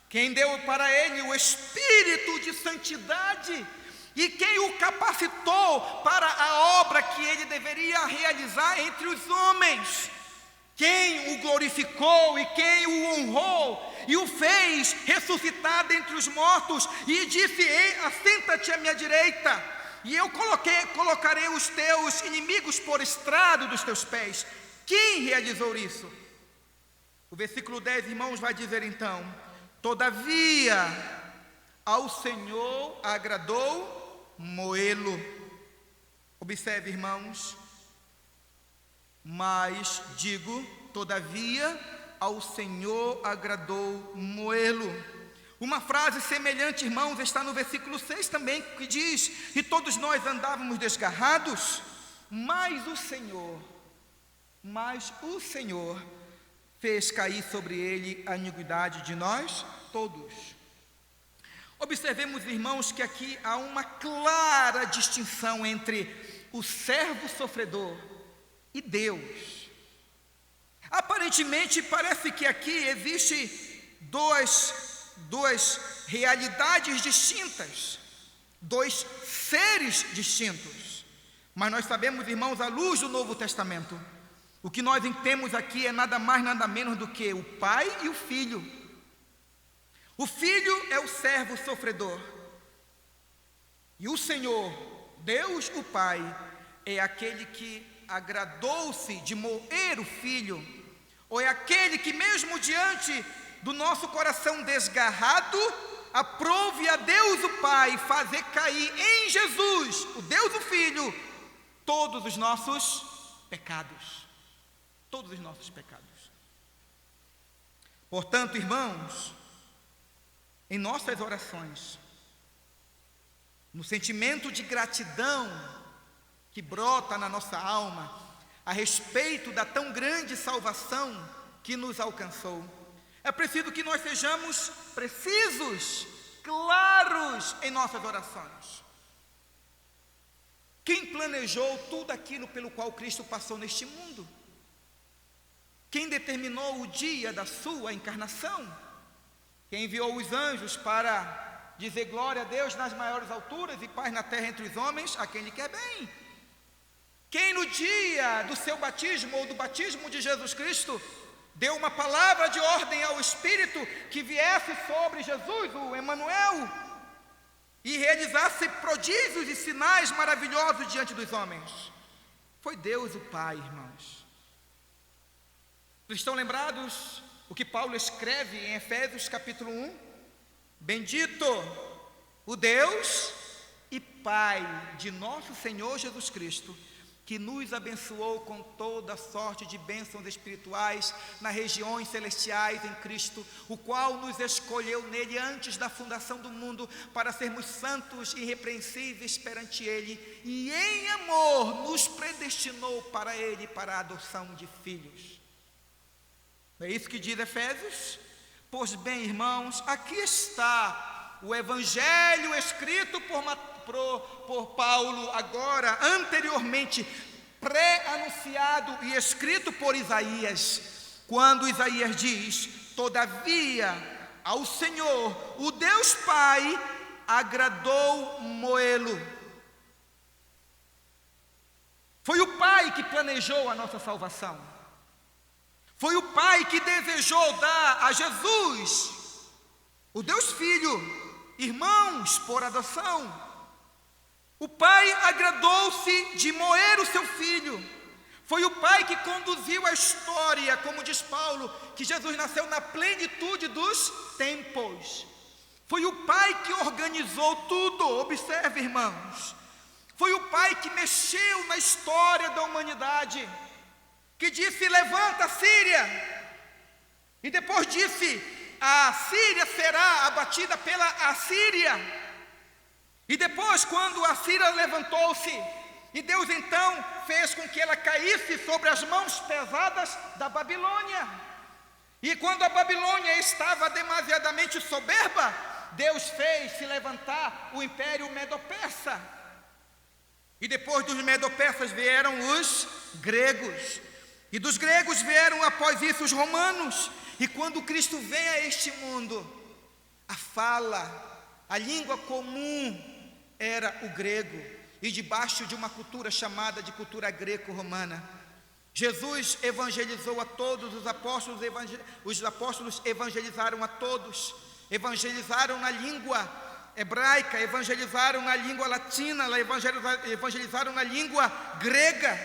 Speaker 1: Quem deu para ele o Espírito de santidade? E quem o capacitou para a obra que ele deveria realizar entre os homens? Quem o glorificou e quem o honrou e o fez ressuscitar dentre os mortos e disse: ei, assenta-te à minha direita, e eu colocarei os teus inimigos por estrado dos teus pés. Quem realizou isso? O versículo 10, irmãos, vai dizer então: todavia ao Senhor agradou moê-lo. Observe, irmãos, mas digo, todavia ao Senhor agradou moê-lo. Uma frase semelhante, irmãos, está no versículo 6 também, que diz: e todos nós andávamos desgarrados, mas o Senhor fez cair sobre ele a iniquidade de nós todos. Observemos, irmãos, que aqui há uma clara distinção entre o servo sofredor e Deus. Aparentemente, parece que aqui existe duas realidades distintas, dois seres distintos. Mas nós sabemos, irmãos, à luz do Novo Testamento, o que nós temos aqui é nada mais, nada menos do que o Pai e o Filho. O Filho é o servo sofredor, e o Senhor, Deus o Pai, é aquele que agradou-se de moer o Filho, ou é aquele que mesmo diante do nosso coração desgarrado, aprove a Deus o Pai fazer cair em Jesus, o Deus o Filho, todos os nossos pecados. Todos os nossos pecados. Portanto, irmãos, em nossas orações, no sentimento de gratidão que brota na nossa alma a respeito da tão grande salvação que nos alcançou, é preciso que nós sejamos precisos, claros em nossas orações. Quem planejou tudo aquilo pelo qual Cristo passou neste mundo? Quem determinou o dia da sua encarnação? Quem enviou os anjos para dizer glória a Deus nas maiores alturas e paz na terra entre os homens, a quem lhe quer bem? Quem no dia do seu batismo ou do batismo de Jesus Cristo deu uma palavra de ordem ao Espírito que viesse sobre Jesus, o Emanuel, e realizasse prodígios e sinais maravilhosos diante dos homens? Foi Deus o Pai, irmãos. Vocês estão lembrados o que Paulo escreve em Efésios capítulo 1? Bendito o Deus e Pai de nosso Senhor Jesus Cristo, que nos abençoou com toda sorte de bênçãos espirituais nas regiões celestiais em Cristo, o qual nos escolheu nele antes da fundação do mundo, para sermos santos e irrepreensíveis perante ele, e em amor nos predestinou para ele, para a adoção de filhos. É isso que diz Efésios? Pois bem, irmãos, aqui está o evangelho escrito por Paulo, agora, anteriormente, pré-anunciado e escrito por Isaías, quando Isaías diz: todavia ao Senhor, o Deus Pai, agradou moê-lo. Foi o Pai que planejou a nossa salvação. Foi o Pai que desejou dar a Jesus, o Deus Filho, irmãos por adoção. O Pai agradou-se de moer o seu Filho. Foi o Pai que conduziu a história, como diz Paulo, que Jesus nasceu na plenitude dos tempos. Foi o Pai que organizou tudo. Observe, irmãos, foi o Pai que mexeu na história da humanidade, que disse: levanta a Síria, e depois disse: a Síria será abatida pela Assíria. E depois, quando a Síria levantou-se, e Deus então fez com que ela caísse sobre as mãos pesadas da Babilônia. E quando a Babilônia estava demasiadamente soberba, Deus fez se levantar o Império Medo-Persa. E depois dos Medo-Persas vieram os gregos. E dos gregos vieram após isso os romanos. E quando Cristo vem a este mundo, a fala, a língua comum era o grego, e debaixo de uma cultura chamada de cultura greco-romana. Jesus evangelizou a todos, os apóstolos evangelizaram a todos, evangelizaram na língua hebraica, evangelizaram na língua latina, evangelizaram na língua grega.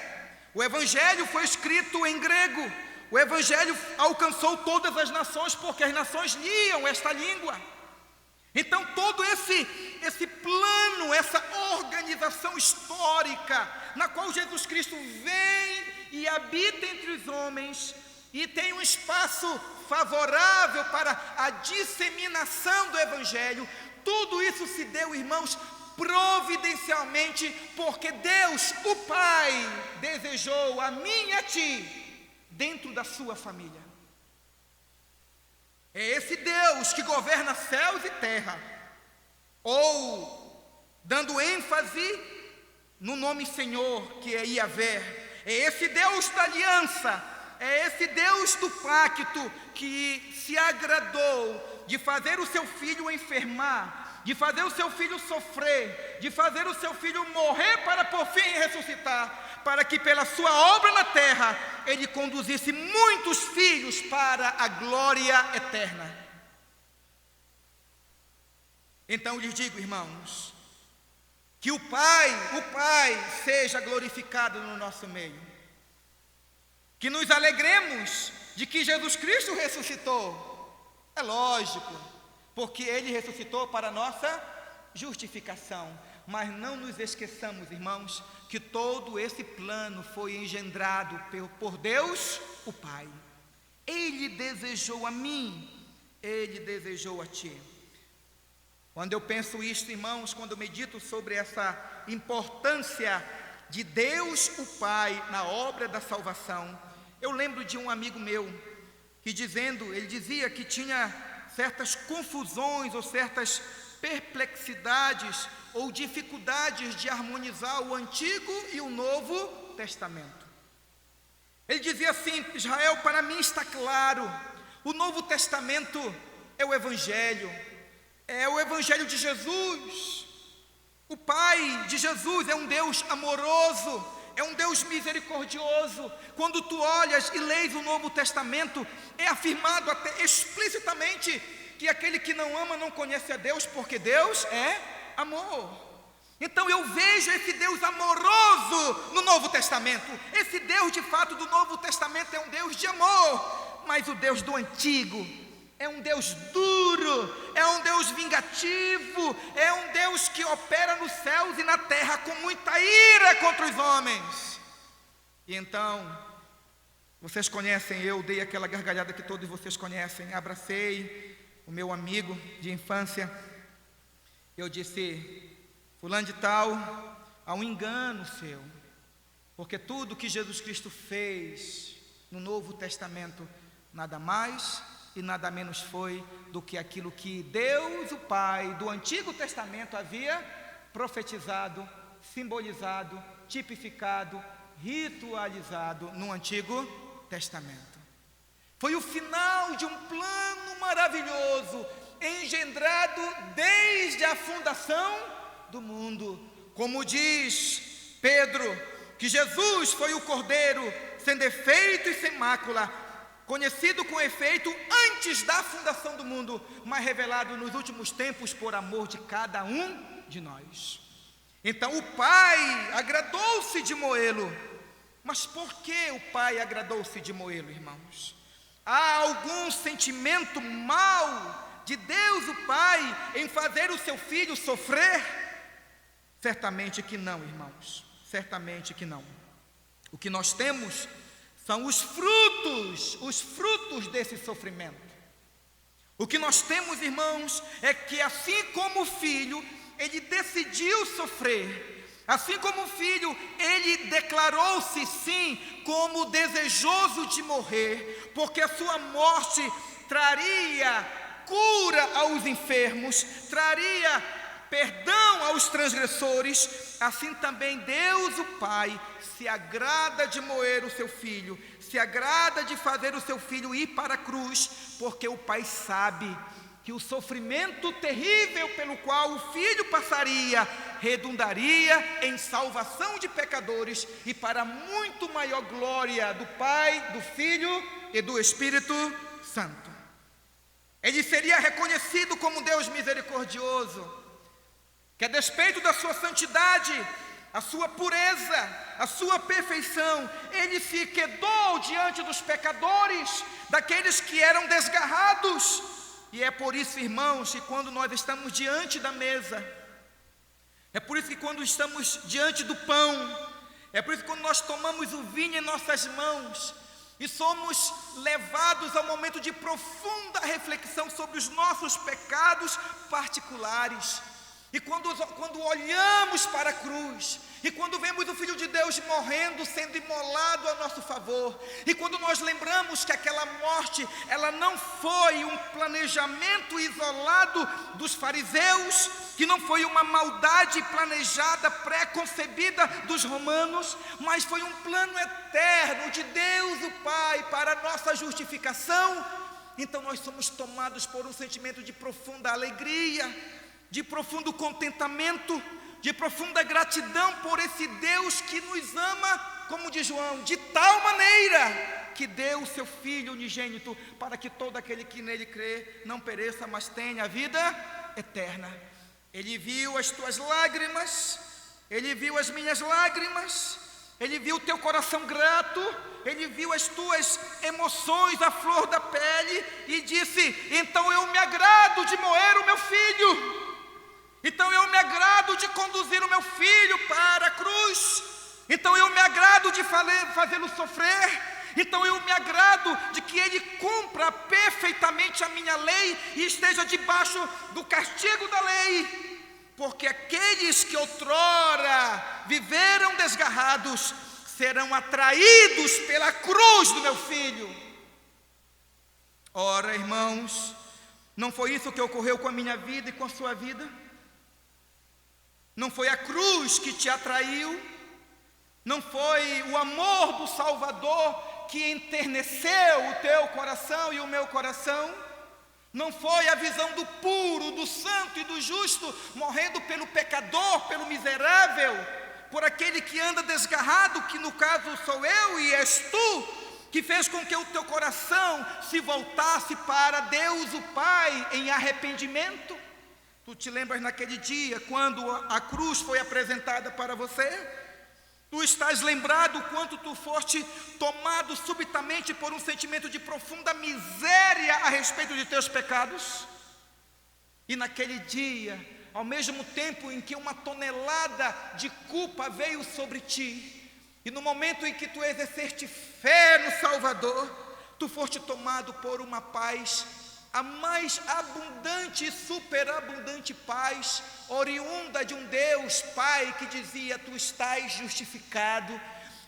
Speaker 1: O evangelho foi escrito em grego, o evangelho alcançou todas as nações, porque as nações liam esta língua. Então todo esse plano, essa organização histórica, na qual Jesus Cristo vem e habita entre os homens, e tem um espaço favorável para a disseminação do Evangelho. Tudo isso se deu, irmãos, providencialmente, porque Deus, o Pai, desejou a mim e a ti dentro da sua família. É esse Deus que governa céus e terra, ou dando ênfase no nome Senhor, que é Yahvé. É esse Deus da aliança, é esse Deus do pacto que se agradou de fazer o seu filho enfermar, de fazer o seu filho sofrer, de fazer o seu filho morrer para por fim ressuscitar, para que pela sua obra na terra ele conduzisse muitos filhos para a glória eterna. Então lhes digo, irmãos, que o Pai seja glorificado no nosso meio, que nos alegremos de que Jesus Cristo ressuscitou. É lógico, porque Ele ressuscitou para a nossa justificação. Mas não nos esqueçamos, irmãos, que todo esse plano foi engendrado por Deus, o Pai. Ele desejou a mim, Ele desejou a ti. Quando eu penso isto, irmãos, quando eu medito sobre essa importância de Deus, o Pai, na obra da salvação, eu lembro de um amigo meu, que ele dizia que tinha certas confusões ou certas perplexidades ou dificuldades de harmonizar o Antigo e o Novo Testamento. Ele dizia assim: Israel, para mim está claro, o Novo Testamento é o Evangelho de Jesus. O Pai de Jesus é um Deus amoroso, é um Deus misericordioso. Quando tu olhas e leis o Novo Testamento, é afirmado até explicitamente que aquele que não ama não conhece a Deus, porque Deus é amor. Então eu vejo esse Deus amoroso no Novo Testamento. Esse Deus de fato do Novo Testamento é um Deus de amor, mas o Deus do Antigo é um Deus duro, é um Deus vingativo, é um Deus que opera nos céus e na terra com muita ira contra os homens. E então, vocês conhecem, eu dei aquela gargalhada que todos vocês conhecem, abracei o meu amigo de infância, eu disse: fulano de tal, há um engano seu, porque tudo que Jesus Cristo fez no Novo Testamento, nada mais e nada menos foi do que aquilo que Deus, o Pai, do Antigo Testamento havia profetizado, simbolizado, tipificado, ritualizado no Antigo Testamento. Foi o final de um plano maravilhoso, engendrado desde a fundação do mundo. Como diz Pedro, que Jesus foi o Cordeiro sem defeito e sem mácula, conhecido com efeito antes da fundação do mundo, mas revelado nos últimos tempos por amor de cada um de nós. Então o Pai agradou-se de moê-lo. Mas por que o Pai agradou-se de moê-lo, irmãos? Há algum sentimento mau de Deus, o Pai, em fazer o seu filho sofrer? Certamente que não, irmãos, certamente que não. O que nós temos são os frutos desse sofrimento. O que nós temos, irmãos, é que assim como o filho, ele decidiu sofrer, assim como o filho, ele declarou-se sim como desejoso de morrer, porque a sua morte traria cura aos enfermos, traria perdão aos transgressores. Assim também Deus, o Pai, se agrada de moer o seu filho, se agrada de fazer o seu filho ir para a cruz, porque o Pai sabe que o sofrimento terrível pelo qual o filho passaria redundaria em salvação de pecadores e para muito maior glória do Pai, do Filho e do Espírito Santo. Ele seria reconhecido como Deus misericordioso, que a despeito da sua santidade, a sua pureza, a sua perfeição, ele se quedou diante dos pecadores, daqueles que eram desgarrados. E é por isso, irmãos, que quando nós estamos diante da mesa, é por isso que quando estamos diante do pão, é por isso que quando nós tomamos o vinho em nossas mãos, e somos levados a um momento de profunda reflexão sobre os nossos pecados particulares. E quando olhamos para a cruz, e quando vemos o Filho de Deus morrendo, sendo imolado a nosso favor, e quando nós lembramos que aquela morte, ela não foi um planejamento isolado dos fariseus, que não foi uma maldade planejada, pré-concebida dos romanos, mas foi um plano eterno de Deus o Pai para a nossa justificação. Então nós somos tomados por um sentimento de profunda alegria, de profundo contentamento, de profunda gratidão por esse Deus que nos ama, como diz João, de tal maneira que deu o seu Filho unigênito, para que todo aquele que nele crê não pereça, mas tenha a vida eterna. Ele viu as tuas lágrimas, Ele viu as minhas lágrimas, Ele viu o teu coração grato, Ele viu as tuas emoções à flor da pele e disse: então eu me agrado de moer o meu filho, então eu me agrado de conduzir o meu filho para a cruz, então eu me agrado de fazê-lo sofrer, então eu me agrado de que ele cumpra perfeitamente a minha lei e esteja debaixo do castigo da lei, porque aqueles que outrora viveram desgarrados serão atraídos pela cruz do meu filho. Ora, irmãos, não foi isso que ocorreu com a minha vida e com a sua vida? Não foi a cruz que te atraiu? Não foi o amor do Salvador que enterneceu o teu coração e o meu coração? Não foi a visão do puro, do santo e do justo morrendo pelo pecador, pelo miserável, por aquele que anda desgarrado, que no caso sou eu e és tu, que fez com que o teu coração se voltasse para Deus o Pai em arrependimento? Tu te lembras naquele dia, quando a cruz foi apresentada para você? Tu estás lembrado quanto tu foste tomado subitamente por um sentimento de profunda miséria a respeito de teus pecados? E naquele dia, ao mesmo tempo em que uma tonelada de culpa veio sobre ti, e no momento em que tu exerceste fé no Salvador, tu foste tomado por uma paz, a mais abundante e superabundante paz, oriunda de um Deus Pai que dizia: tu estás justificado,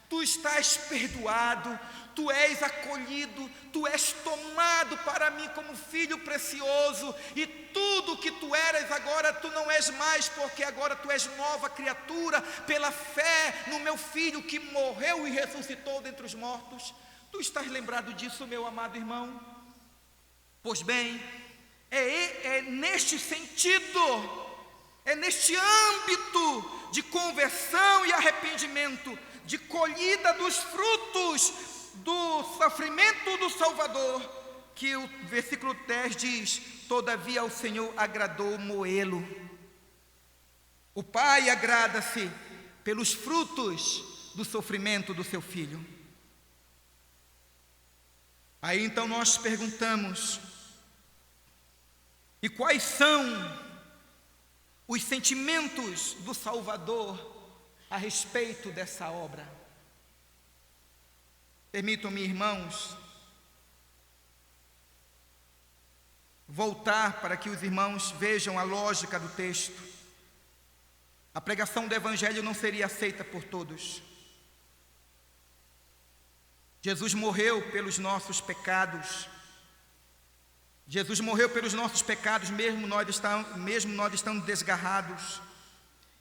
Speaker 1: tu estás perdoado, tu és acolhido, tu és tomado para mim como filho precioso, e tudo que tu eras agora tu não és mais, porque agora tu és nova criatura, pela fé no meu Filho que morreu e ressuscitou dentre os mortos. Tu estás lembrado disso, meu amado irmão? Pois bem, é neste sentido, é neste âmbito de conversão e arrependimento, de colhida dos frutos do sofrimento do Salvador, que o versículo 10 diz: todavia ao Senhor agradou moê-lo. O Pai agrada-se pelos frutos do sofrimento do seu Filho. Aí então nós perguntamos: e quais são os sentimentos do Salvador a respeito dessa obra? Permitam-me, irmãos, voltar para que os irmãos vejam a lógica do texto. A pregação do Evangelho não seria aceita por todos. Jesus morreu pelos nossos pecados. Jesus morreu pelos nossos pecados, mesmo nós estando desgarrados.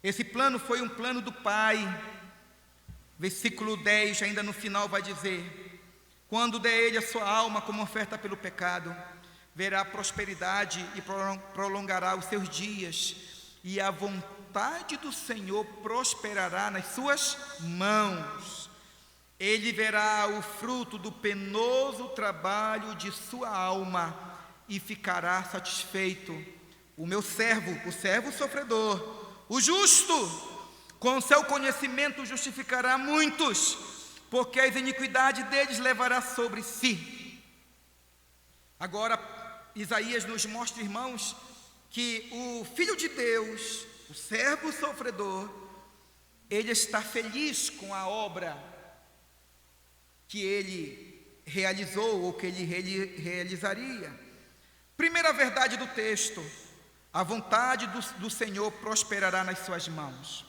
Speaker 1: Esse plano foi um plano do Pai. Versículo 10, ainda no final, vai dizer: quando der ele a sua alma como oferta pelo pecado, verá prosperidade e prolongará os seus dias, e a vontade do Senhor prosperará nas suas mãos. Ele verá o fruto do penoso trabalho de sua alma e ficará satisfeito. O meu servo, o servo sofredor, o justo, com seu conhecimento justificará muitos, porque as iniquidades deles levará sobre si. Agora, Isaías nos mostra, irmãos, que o Filho de Deus, o servo sofredor, ele está feliz com a obra que ele realizou ou que ele realizaria. Primeira verdade do texto: a vontade do Senhor prosperará nas suas mãos.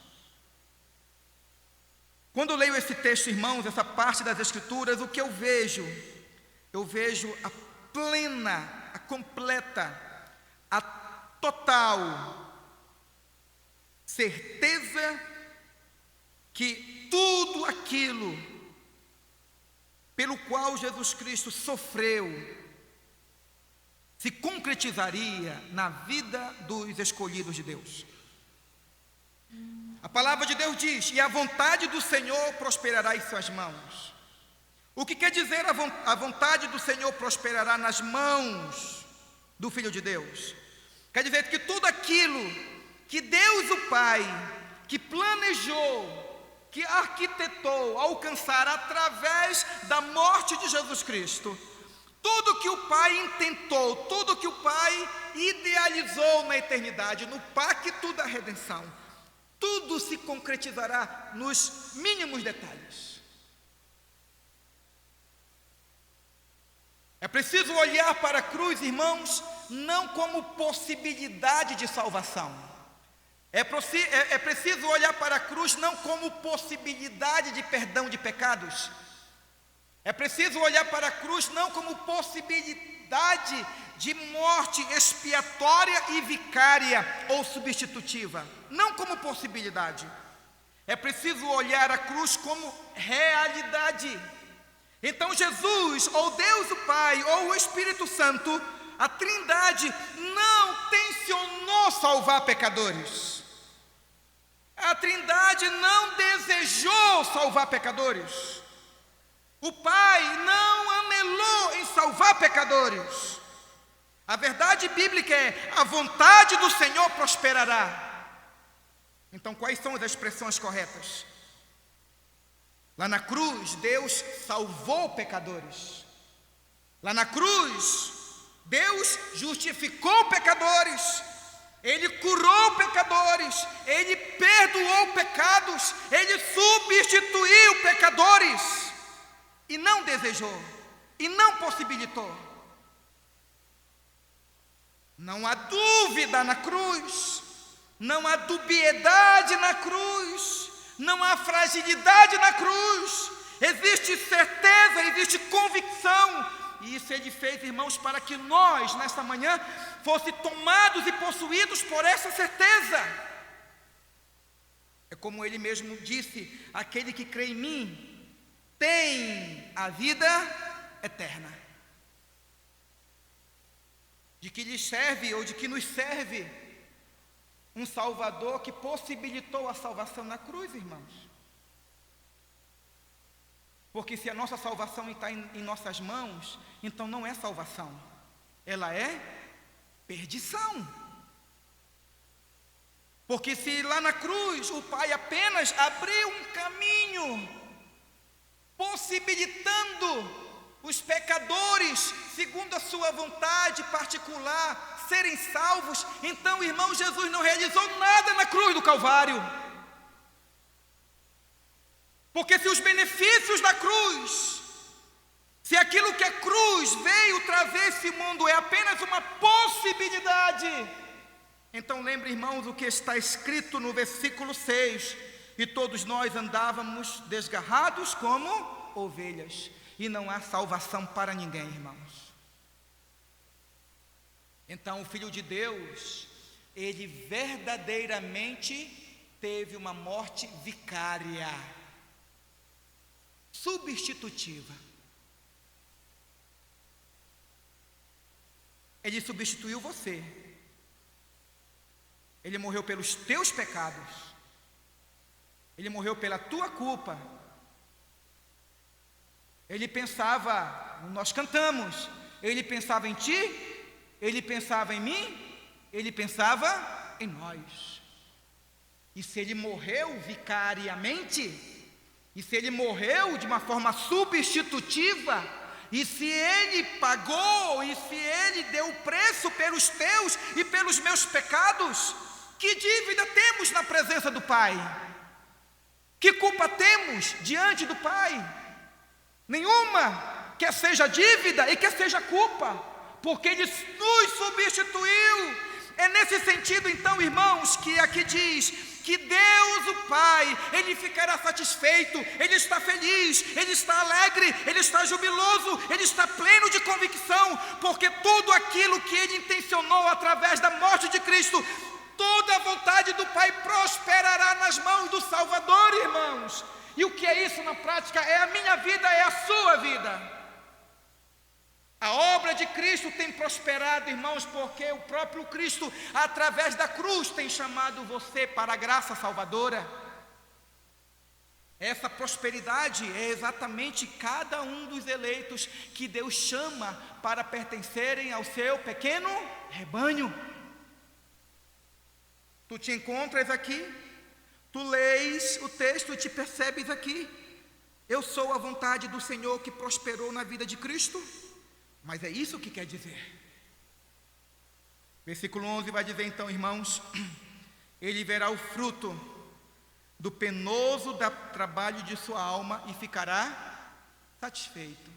Speaker 1: Quando eu leio esse texto, irmãos, essa parte das Escrituras, o que eu vejo? Eu vejo a plena, a completa, a total certeza que tudo aquilo pelo qual Jesus Cristo sofreu se concretizaria na vida dos escolhidos de Deus. A palavra de Deus diz: e a vontade do Senhor prosperará em suas mãos. O que quer dizer a vontade do Senhor prosperará nas mãos do Filho de Deus? Quer dizer que tudo aquilo que Deus o Pai, que planejou, que arquitetou alcançar através da morte de Jesus Cristo, tudo que o Pai intentou, tudo que o Pai idealizou na eternidade, no pacto da redenção, tudo se concretizará nos mínimos detalhes. É preciso olhar para a cruz, irmãos, não como possibilidade de salvação. É preciso olhar para a cruz não como possibilidade de perdão de pecados. É preciso olhar para a cruz não como possibilidade de morte expiatória e vicária ou substitutiva. Não como possibilidade. É preciso olhar a cruz como realidade. Então Jesus, ou Deus o Pai, ou o Espírito Santo, a Trindade, não tencionou salvar pecadores. A Trindade não desejou salvar pecadores. O Pai não anelou em salvar pecadores. A verdade bíblica é: a vontade do Senhor prosperará. Então, quais são as expressões corretas? Lá na cruz, Deus salvou pecadores. Lá na cruz, Deus justificou pecadores. Ele curou pecadores. Ele perdoou pecados. Ele substituiu pecadores. E não desejou, e não possibilitou. Não há dúvida na cruz, não há dubiedade na cruz, não há fragilidade na cruz. Existe certeza, existe convicção. E isso Ele fez, irmãos, para que nós, nesta manhã, fosse tomados e possuídos por essa certeza. É como Ele mesmo disse: aquele que crê em mim tem a vida eterna. De que lhes serve, ou de que nos serve, um Salvador que possibilitou a salvação na cruz, irmãos? Porque se a nossa salvação está em nossas mãos, então não é salvação, ela é perdição. Porque se lá na cruz o Pai apenas abriu um caminho, possibilitando os pecadores, segundo a sua vontade particular, serem salvos, então, irmão, Jesus não realizou nada na cruz do Calvário. Porque se os benefícios da cruz, se aquilo que a cruz veio trazer esse mundo é apenas uma possibilidade, então lembre, irmãos, o que está escrito no versículo 6: e todos nós andávamos desgarrados como ovelhas, e não há salvação para ninguém, irmãos. Então o Filho de Deus, Ele verdadeiramente teve uma morte vicária, substitutiva. Ele substituiu você. Ele morreu pelos teus pecados. Ele morreu pela tua culpa. Ele pensava, nós cantamos, Ele pensava em ti, Ele pensava em mim, Ele pensava em nós. E se Ele morreu vicariamente, e se Ele morreu de uma forma substitutiva, e se Ele pagou, e se Ele deu o preço pelos teus e pelos meus pecados, que dívida temos na presença do Pai? Que culpa temos diante do Pai? Nenhuma. quer seja dívida e quer seja culpa, porque Ele nos substituiu. É nesse sentido, então, irmãos, que aqui diz que Deus, o Pai, Ele ficará satisfeito, Ele está feliz, Ele está alegre, Ele está jubiloso, Ele está pleno de convicção, porque tudo aquilo que Ele intencionou através da morte de Cristo, toda a vontade do Pai prosperará nas mãos do Salvador, irmãos. E o que é isso na prática? É a minha vida, é a sua vida. A obra de Cristo tem prosperado, irmãos, porque o próprio Cristo, através da cruz, tem chamado você para a graça salvadora. Essa prosperidade é exatamente cada um dos eleitos que Deus chama para pertencerem ao seu pequeno rebanho. Tu te encontras aqui, tu lês o texto e te percebes aqui. Eu sou a vontade do Senhor que prosperou na vida de Cristo. Mas é isso que quer dizer. Versículo 11 vai dizer então, irmãos: Ele verá o fruto do penoso trabalho de sua alma e ficará satisfeito.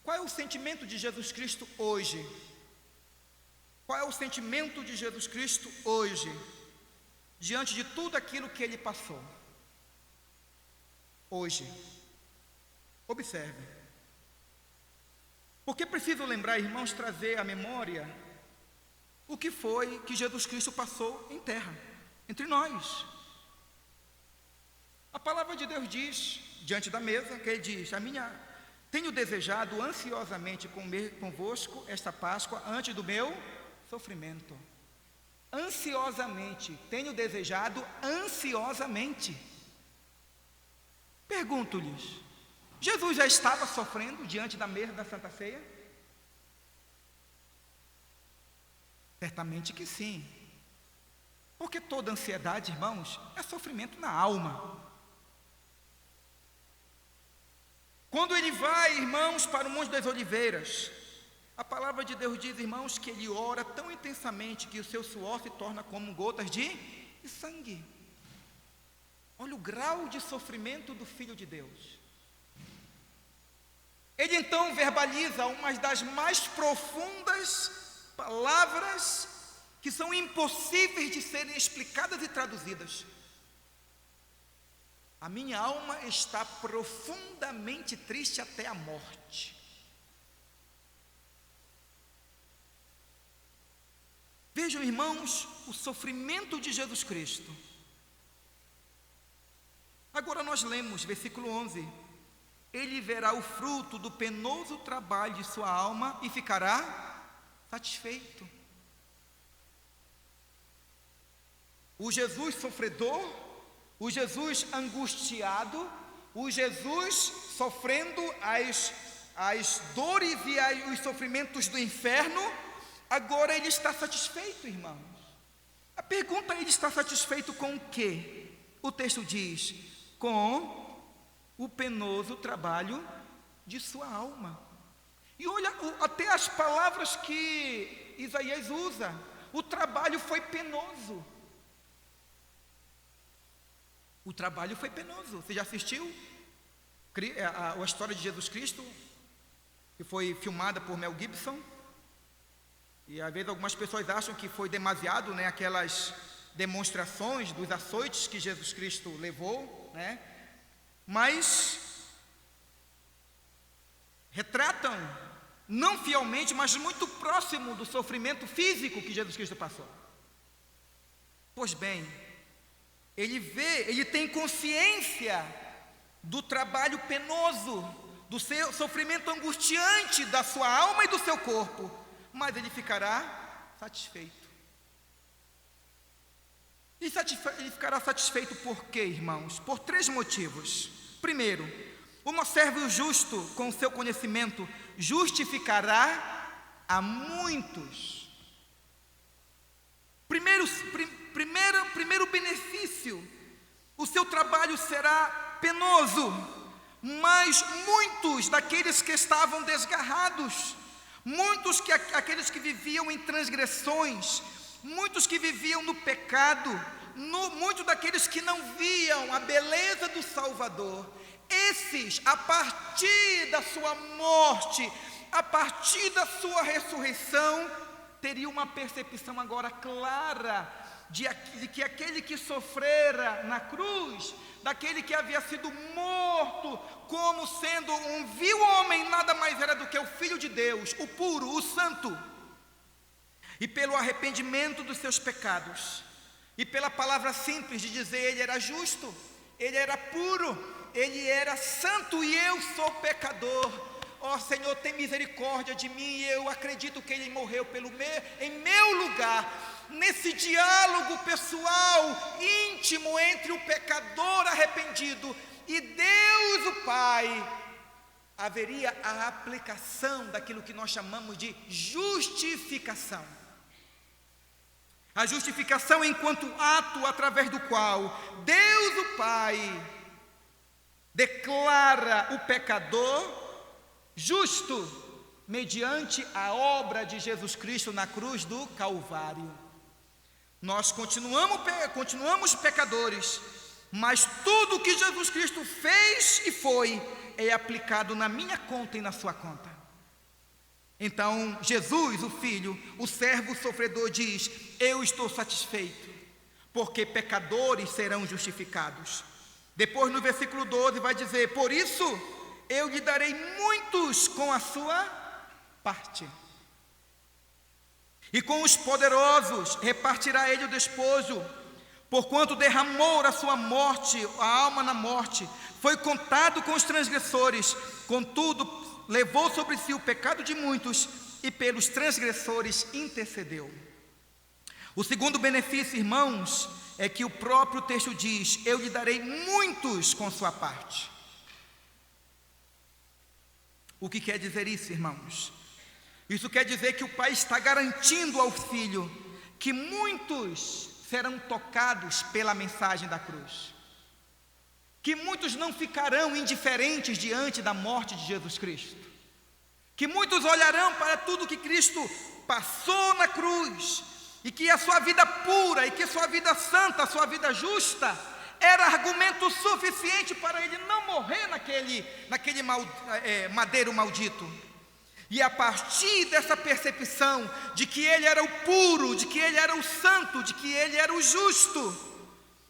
Speaker 1: Qual é o sentimento de Jesus Cristo hoje? Qual é o sentimento de Jesus Cristo hoje, diante de tudo aquilo que Ele passou? Hoje. Observe, porque preciso lembrar, irmãos, trazer à memória o que foi que Jesus Cristo passou em terra, entre nós. A palavra de Deus diz, diante da mesa, que Ele diz: tenho desejado ansiosamente comer convosco esta Páscoa antes do meu sofrimento. Ansiosamente, tenho desejado ansiosamente. Pergunto-lhes: Jesus já estava sofrendo diante da mesa da Santa Ceia? Certamente que sim. Porque toda ansiedade, irmãos, é sofrimento na alma. Quando Ele vai, irmãos, para o Monte das Oliveiras, a palavra de Deus diz, irmãos, que Ele ora tão intensamente que o seu suor se torna como gotas de sangue. Olha o grau de sofrimento do Filho de Deus. Ele então verbaliza uma das mais profundas palavras que são impossíveis de serem explicadas e traduzidas. A minha alma está profundamente triste até a morte. Vejam, irmãos, o sofrimento de Jesus Cristo. Agora nós lemos, versículo 11: Ele verá o fruto do penoso trabalho de sua alma e ficará satisfeito. O Jesus sofredor, o Jesus angustiado, o Jesus sofrendo as dores e os sofrimentos do inferno, agora Ele está satisfeito, irmãos. A pergunta: Ele está satisfeito com o quê? O texto diz: com o penoso trabalho de sua alma. E olha até as palavras que Isaías usa: o trabalho foi penoso. O trabalho foi penoso. Você já assistiu a história de Jesus Cristo, que foi filmada por Mel Gibson? E às vezes algumas pessoas acham que foi demasiado, né, aquelas demonstrações dos açoites que Jesus Cristo levou, né? Mas retratam, não fielmente, mas muito próximo do sofrimento físico que Jesus Cristo passou. Pois bem, ele tem consciência do trabalho penoso, do seu sofrimento angustiante da sua alma e do seu corpo, mas ele ficará satisfeito. E ele ficará satisfeito por quê, irmãos? Por 3 motivos. Primeiro, o servo justo, com o seu conhecimento, justificará a muitos. Primeiro benefício: o seu trabalho será penoso, mas muitos daqueles que estavam desgarrados, aqueles que viviam em transgressões, muitos que viviam no pecado, muitos daqueles que não viam a beleza do Salvador, esses, a partir da sua morte, a partir da sua ressurreição, teriam uma percepção agora clara de que aquele que sofrera na cruz, daquele que havia sido morto, como sendo um vil homem, nada mais era do que o Filho de Deus, o puro, o santo, e pelo arrependimento dos seus pecados, e pela palavra simples de dizer, ele era justo, ele era puro, ele era santo e eu sou pecador. Ó Senhor, tem misericórdia de mim, e eu acredito que ele morreu em meu lugar. Nesse diálogo pessoal, íntimo entre o pecador arrependido e Deus o Pai, haveria a aplicação daquilo que nós chamamos de justificação. A justificação enquanto ato através do qual Deus o Pai declara o pecador justo mediante a obra de Jesus Cristo na cruz do Calvário. Nós continuamos pecadores, mas tudo que Jesus Cristo fez e foi é aplicado na minha conta e na sua conta. Então Jesus, o Filho, o servo sofredor, diz: eu estou satisfeito, porque pecadores serão justificados. Depois no versículo 12 vai dizer: por isso eu lhe darei muitos com a sua parte, e com os poderosos repartirá ele o despojo, porquanto derramou a sua morte, a alma na morte, foi contado com os transgressores, contudo levou sobre si o pecado de muitos, e pelos transgressores intercedeu. O segundo benefício, irmãos, é que o próprio texto diz: eu lhe darei muitos com sua parte. O que quer dizer isso, irmãos? Isso quer dizer que o Pai está garantindo ao Filho que muitos serão tocados pela mensagem da cruz, que muitos não ficarão indiferentes diante da morte de Jesus Cristo, que muitos olharão para tudo que Cristo passou na cruz, e que a sua vida pura, e que a sua vida santa, a sua vida justa, era argumento suficiente para ele não morrer naquele madeiro maldito. E a partir dessa percepção de que ele era o puro, de que ele era o santo, de que ele era o justo,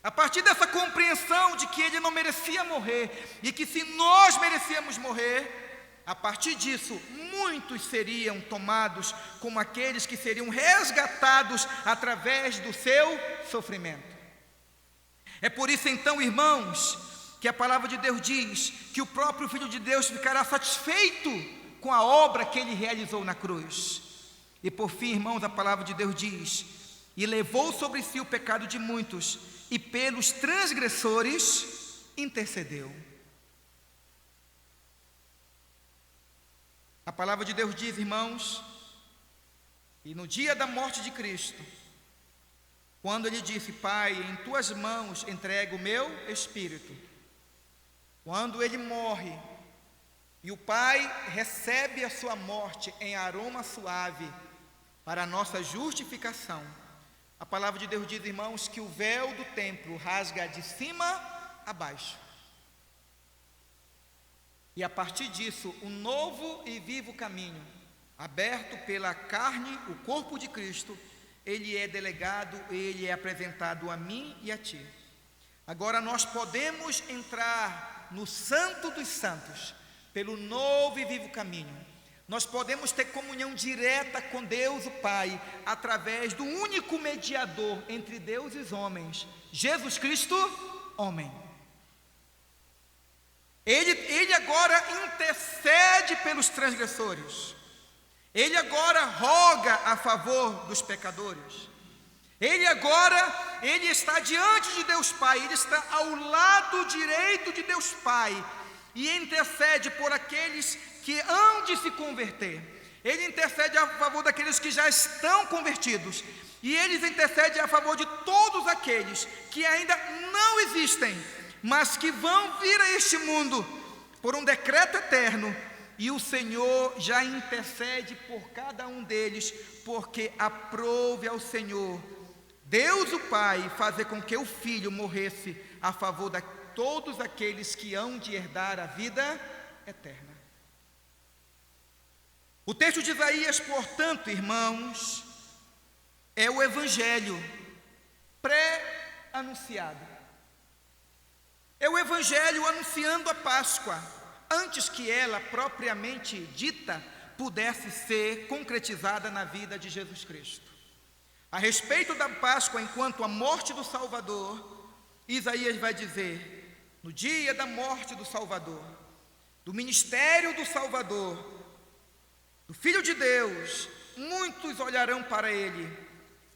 Speaker 1: a partir dessa compreensão de que ele não merecia morrer, e que se nós merecíamos morrer, a partir disso, muitos seriam tomados como aqueles que seriam resgatados através do seu sofrimento. É por isso então, irmãos, que a palavra de Deus diz que o próprio Filho de Deus ficará satisfeito com a obra que ele realizou na cruz. E por fim, irmãos, a palavra de Deus diz: e levou sobre si o pecado de muitos, e pelos transgressores intercedeu. A palavra de Deus diz, irmãos, e no dia da morte de Cristo, quando ele disse: Pai, em tuas mãos entrego o meu espírito, quando ele morre e o Pai recebe a sua morte em aroma suave para a nossa justificação, a palavra de Deus diz, irmãos, que o véu do templo rasga de cima a baixo, e a partir disso um novo e vivo caminho aberto pela carne, o corpo de Cristo, ele é delegado, ele é apresentado a mim e a ti. Agora nós podemos entrar no Santo dos Santos pelo novo e vivo caminho. Nós podemos ter comunhão direta com Deus o Pai através do único mediador entre Deus e os homens, Jesus Cristo, homem. Ele agora intercede pelos transgressores. Ele agora roga a favor dos pecadores. Ele está diante de Deus Pai, ele está ao lado direito de Deus Pai, e intercede por aqueles que hão de se converter. Ele intercede a favor daqueles que já estão convertidos, e ele intercede a favor de todos aqueles que ainda não existem, mas que vão vir a este mundo por um decreto eterno. E o Senhor já intercede por cada um deles, porque aprove ao Senhor, Deus o Pai, fazer com que o Filho morresse a favor todos aqueles que hão de herdar a vida eterna. O texto de Isaías, portanto, irmãos, é o evangelho pré-anunciado. É o evangelho anunciando a Páscoa, antes que ela, propriamente dita, pudesse ser concretizada na vida de Jesus Cristo. A respeito da Páscoa, enquanto a morte do Salvador, Isaías vai dizer: no dia da morte do Salvador, do ministério do Salvador, do Filho de Deus, muitos olharão para ele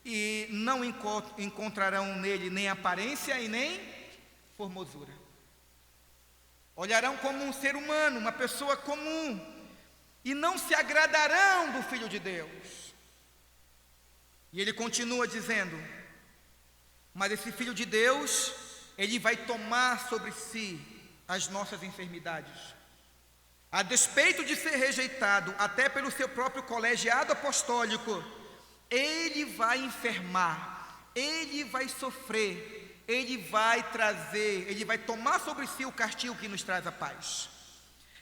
Speaker 1: e não encontrarão nele nem aparência e nem formosura. Olharão como um ser humano, uma pessoa comum, e não se agradarão do Filho de Deus. E ele continua dizendo: mas esse Filho de Deus, ele vai tomar sobre si as nossas enfermidades. A despeito de ser rejeitado até pelo seu próprio colegiado apostólico, ele vai enfermar, ele vai sofrer, ele vai tomar sobre si o castigo que nos traz a paz.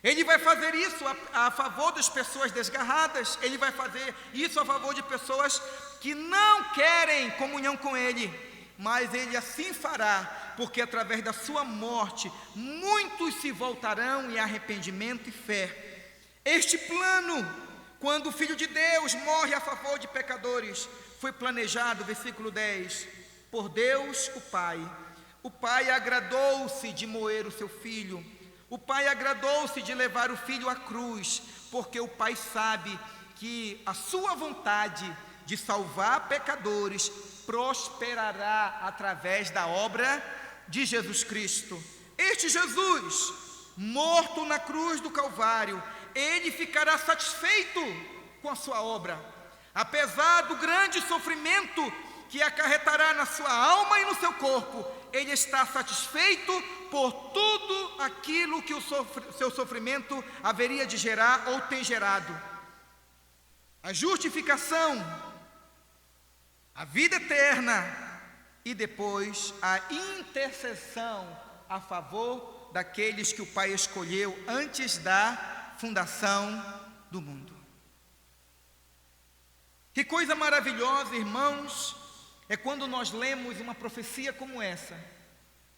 Speaker 1: Ele vai fazer isso a favor das pessoas desgarradas, ele vai fazer isso a favor de pessoas que não querem comunhão com ele, mas ele assim fará, porque através da sua morte, muitos se voltarão em arrependimento e fé. Este plano, quando o Filho de Deus morre a favor de pecadores, foi planejado, versículo 10, por Deus o Pai. O Pai agradou-se de moer o seu Filho. O Pai agradou-se de levar o Filho à cruz, porque o Pai sabe que a sua vontade de salvar pecadores prosperará através da obra de Jesus Cristo. Este Jesus, morto na cruz do Calvário, ele ficará satisfeito com a sua obra, apesar do grande sofrimento que acarretará na sua alma e no seu corpo. Ele está satisfeito por tudo aquilo que o seu sofrimento haveria de gerar ou tem gerado. A justificação, a vida eterna e depois a intercessão a favor daqueles que o Pai escolheu antes da fundação do mundo. Que coisa maravilhosa, irmãos, é quando nós lemos uma profecia como essa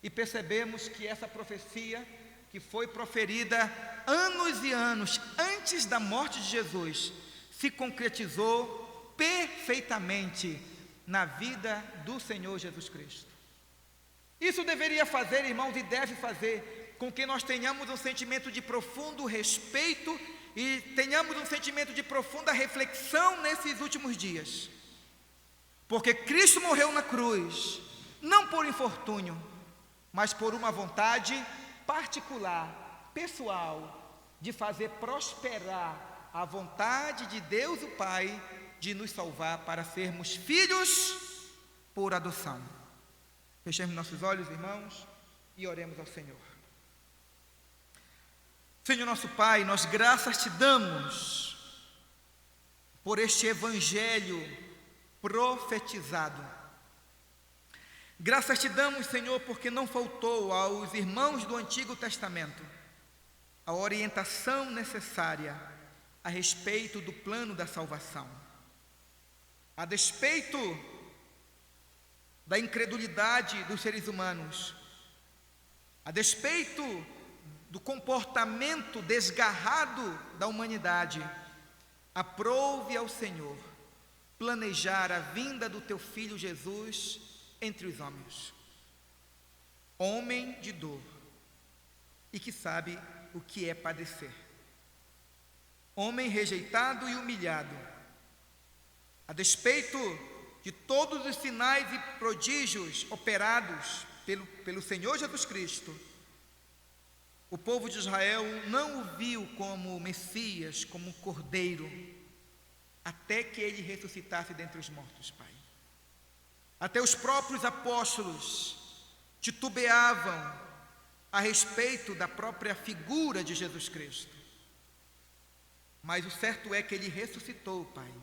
Speaker 1: e percebemos que essa profecia, que foi proferida anos e anos antes da morte de Jesus, se concretizou perfeitamente na vida do Senhor Jesus Cristo. Isso deveria fazer, irmãos, e deve fazer com que nós tenhamos um sentimento de profundo respeito e tenhamos um sentimento de profunda reflexão nesses últimos dias. Porque Cristo morreu na cruz, não por infortúnio, mas por uma vontade particular, pessoal, de fazer prosperar a vontade de Deus o Pai de nos salvar para sermos filhos por adoção. Fechemos nossos olhos, irmãos, e oremos ao Senhor. Senhor nosso Pai, nós graças te damos por este evangelho profetizado. Graças te damos, Senhor, porque não faltou aos irmãos do Antigo Testamento a orientação necessária a respeito do plano da salvação. A despeito da incredulidade dos seres humanos, a despeito do comportamento desgarrado da humanidade, aprove ao Senhor planejar a vinda do teu Filho Jesus entre os homens, homem de dor e que sabe o que é padecer, homem rejeitado e humilhado, a despeito de todos os sinais e prodígios operados pelo Senhor Jesus Cristo. O povo de Israel não o viu como Messias, como um cordeiro, até que ele ressuscitasse dentre os mortos, Pai. Até os próprios apóstolos titubeavam a respeito da própria figura de Jesus Cristo. Mas o certo é que ele ressuscitou, Pai.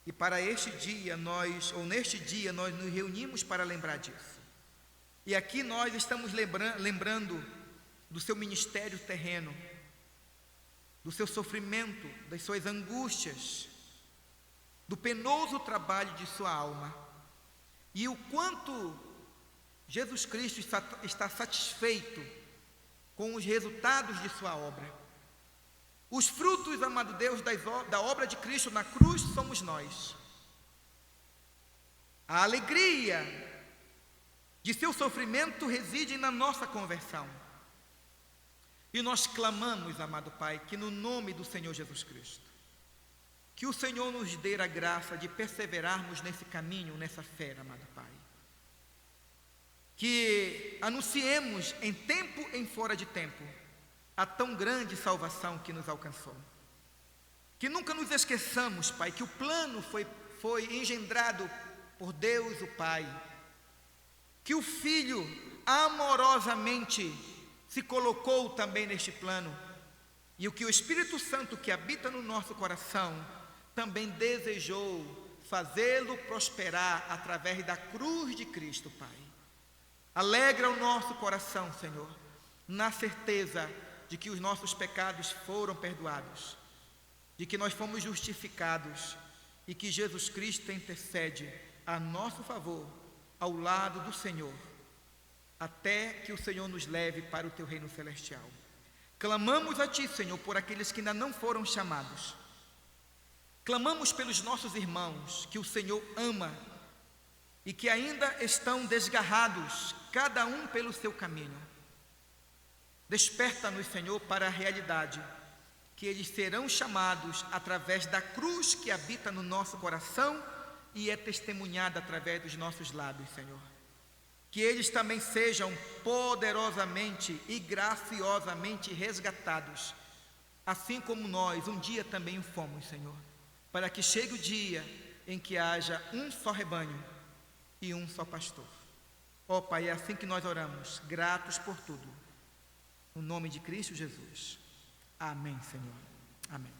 Speaker 1: E para neste dia nós nos reunimos para lembrar disso. E aqui nós estamos lembrando do seu ministério terreno, do seu sofrimento, das suas angústias, do penoso trabalho de sua alma, e o quanto Jesus Cristo está satisfeito com os resultados de sua obra. Os frutos, amado Deus, da obra de Cristo na cruz somos nós. A alegria de seu sofrimento reside na nossa conversão. E nós clamamos, amado Pai, que no nome do Senhor Jesus Cristo, que o Senhor nos dê a graça de perseverarmos nesse caminho, nessa fé, amado Pai. Que anunciemos em tempo e em fora de tempo a tão grande salvação que nos alcançou. Que nunca nos esqueçamos, Pai, que o plano foi engendrado por Deus o Pai, que o Filho amorosamente se colocou também neste plano, e o que o Espírito Santo que habita no nosso coração também desejou fazê-lo prosperar através da cruz de Cristo, Pai. Alegra o nosso coração, Senhor, na certeza de que os nossos pecados foram perdoados, de que nós fomos justificados e que Jesus Cristo intercede a nosso favor ao lado do Senhor, até que o Senhor nos leve para o teu reino celestial. Clamamos a ti, Senhor, por aqueles que ainda não foram chamados. Clamamos pelos nossos irmãos que o Senhor ama e que ainda estão desgarrados, cada um pelo seu caminho. Desperta-nos, Senhor, para a realidade que eles serão chamados através da cruz que habita no nosso coração e é testemunhada através dos nossos lábios, Senhor. Que eles também sejam poderosamente e graciosamente resgatados, assim como nós um dia também o fomos, Senhor, para que chegue o dia em que haja um só rebanho e um só pastor. Ó Pai, é assim que nós oramos, gratos por tudo, no nome de Cristo Jesus. Amém, Senhor. Amém.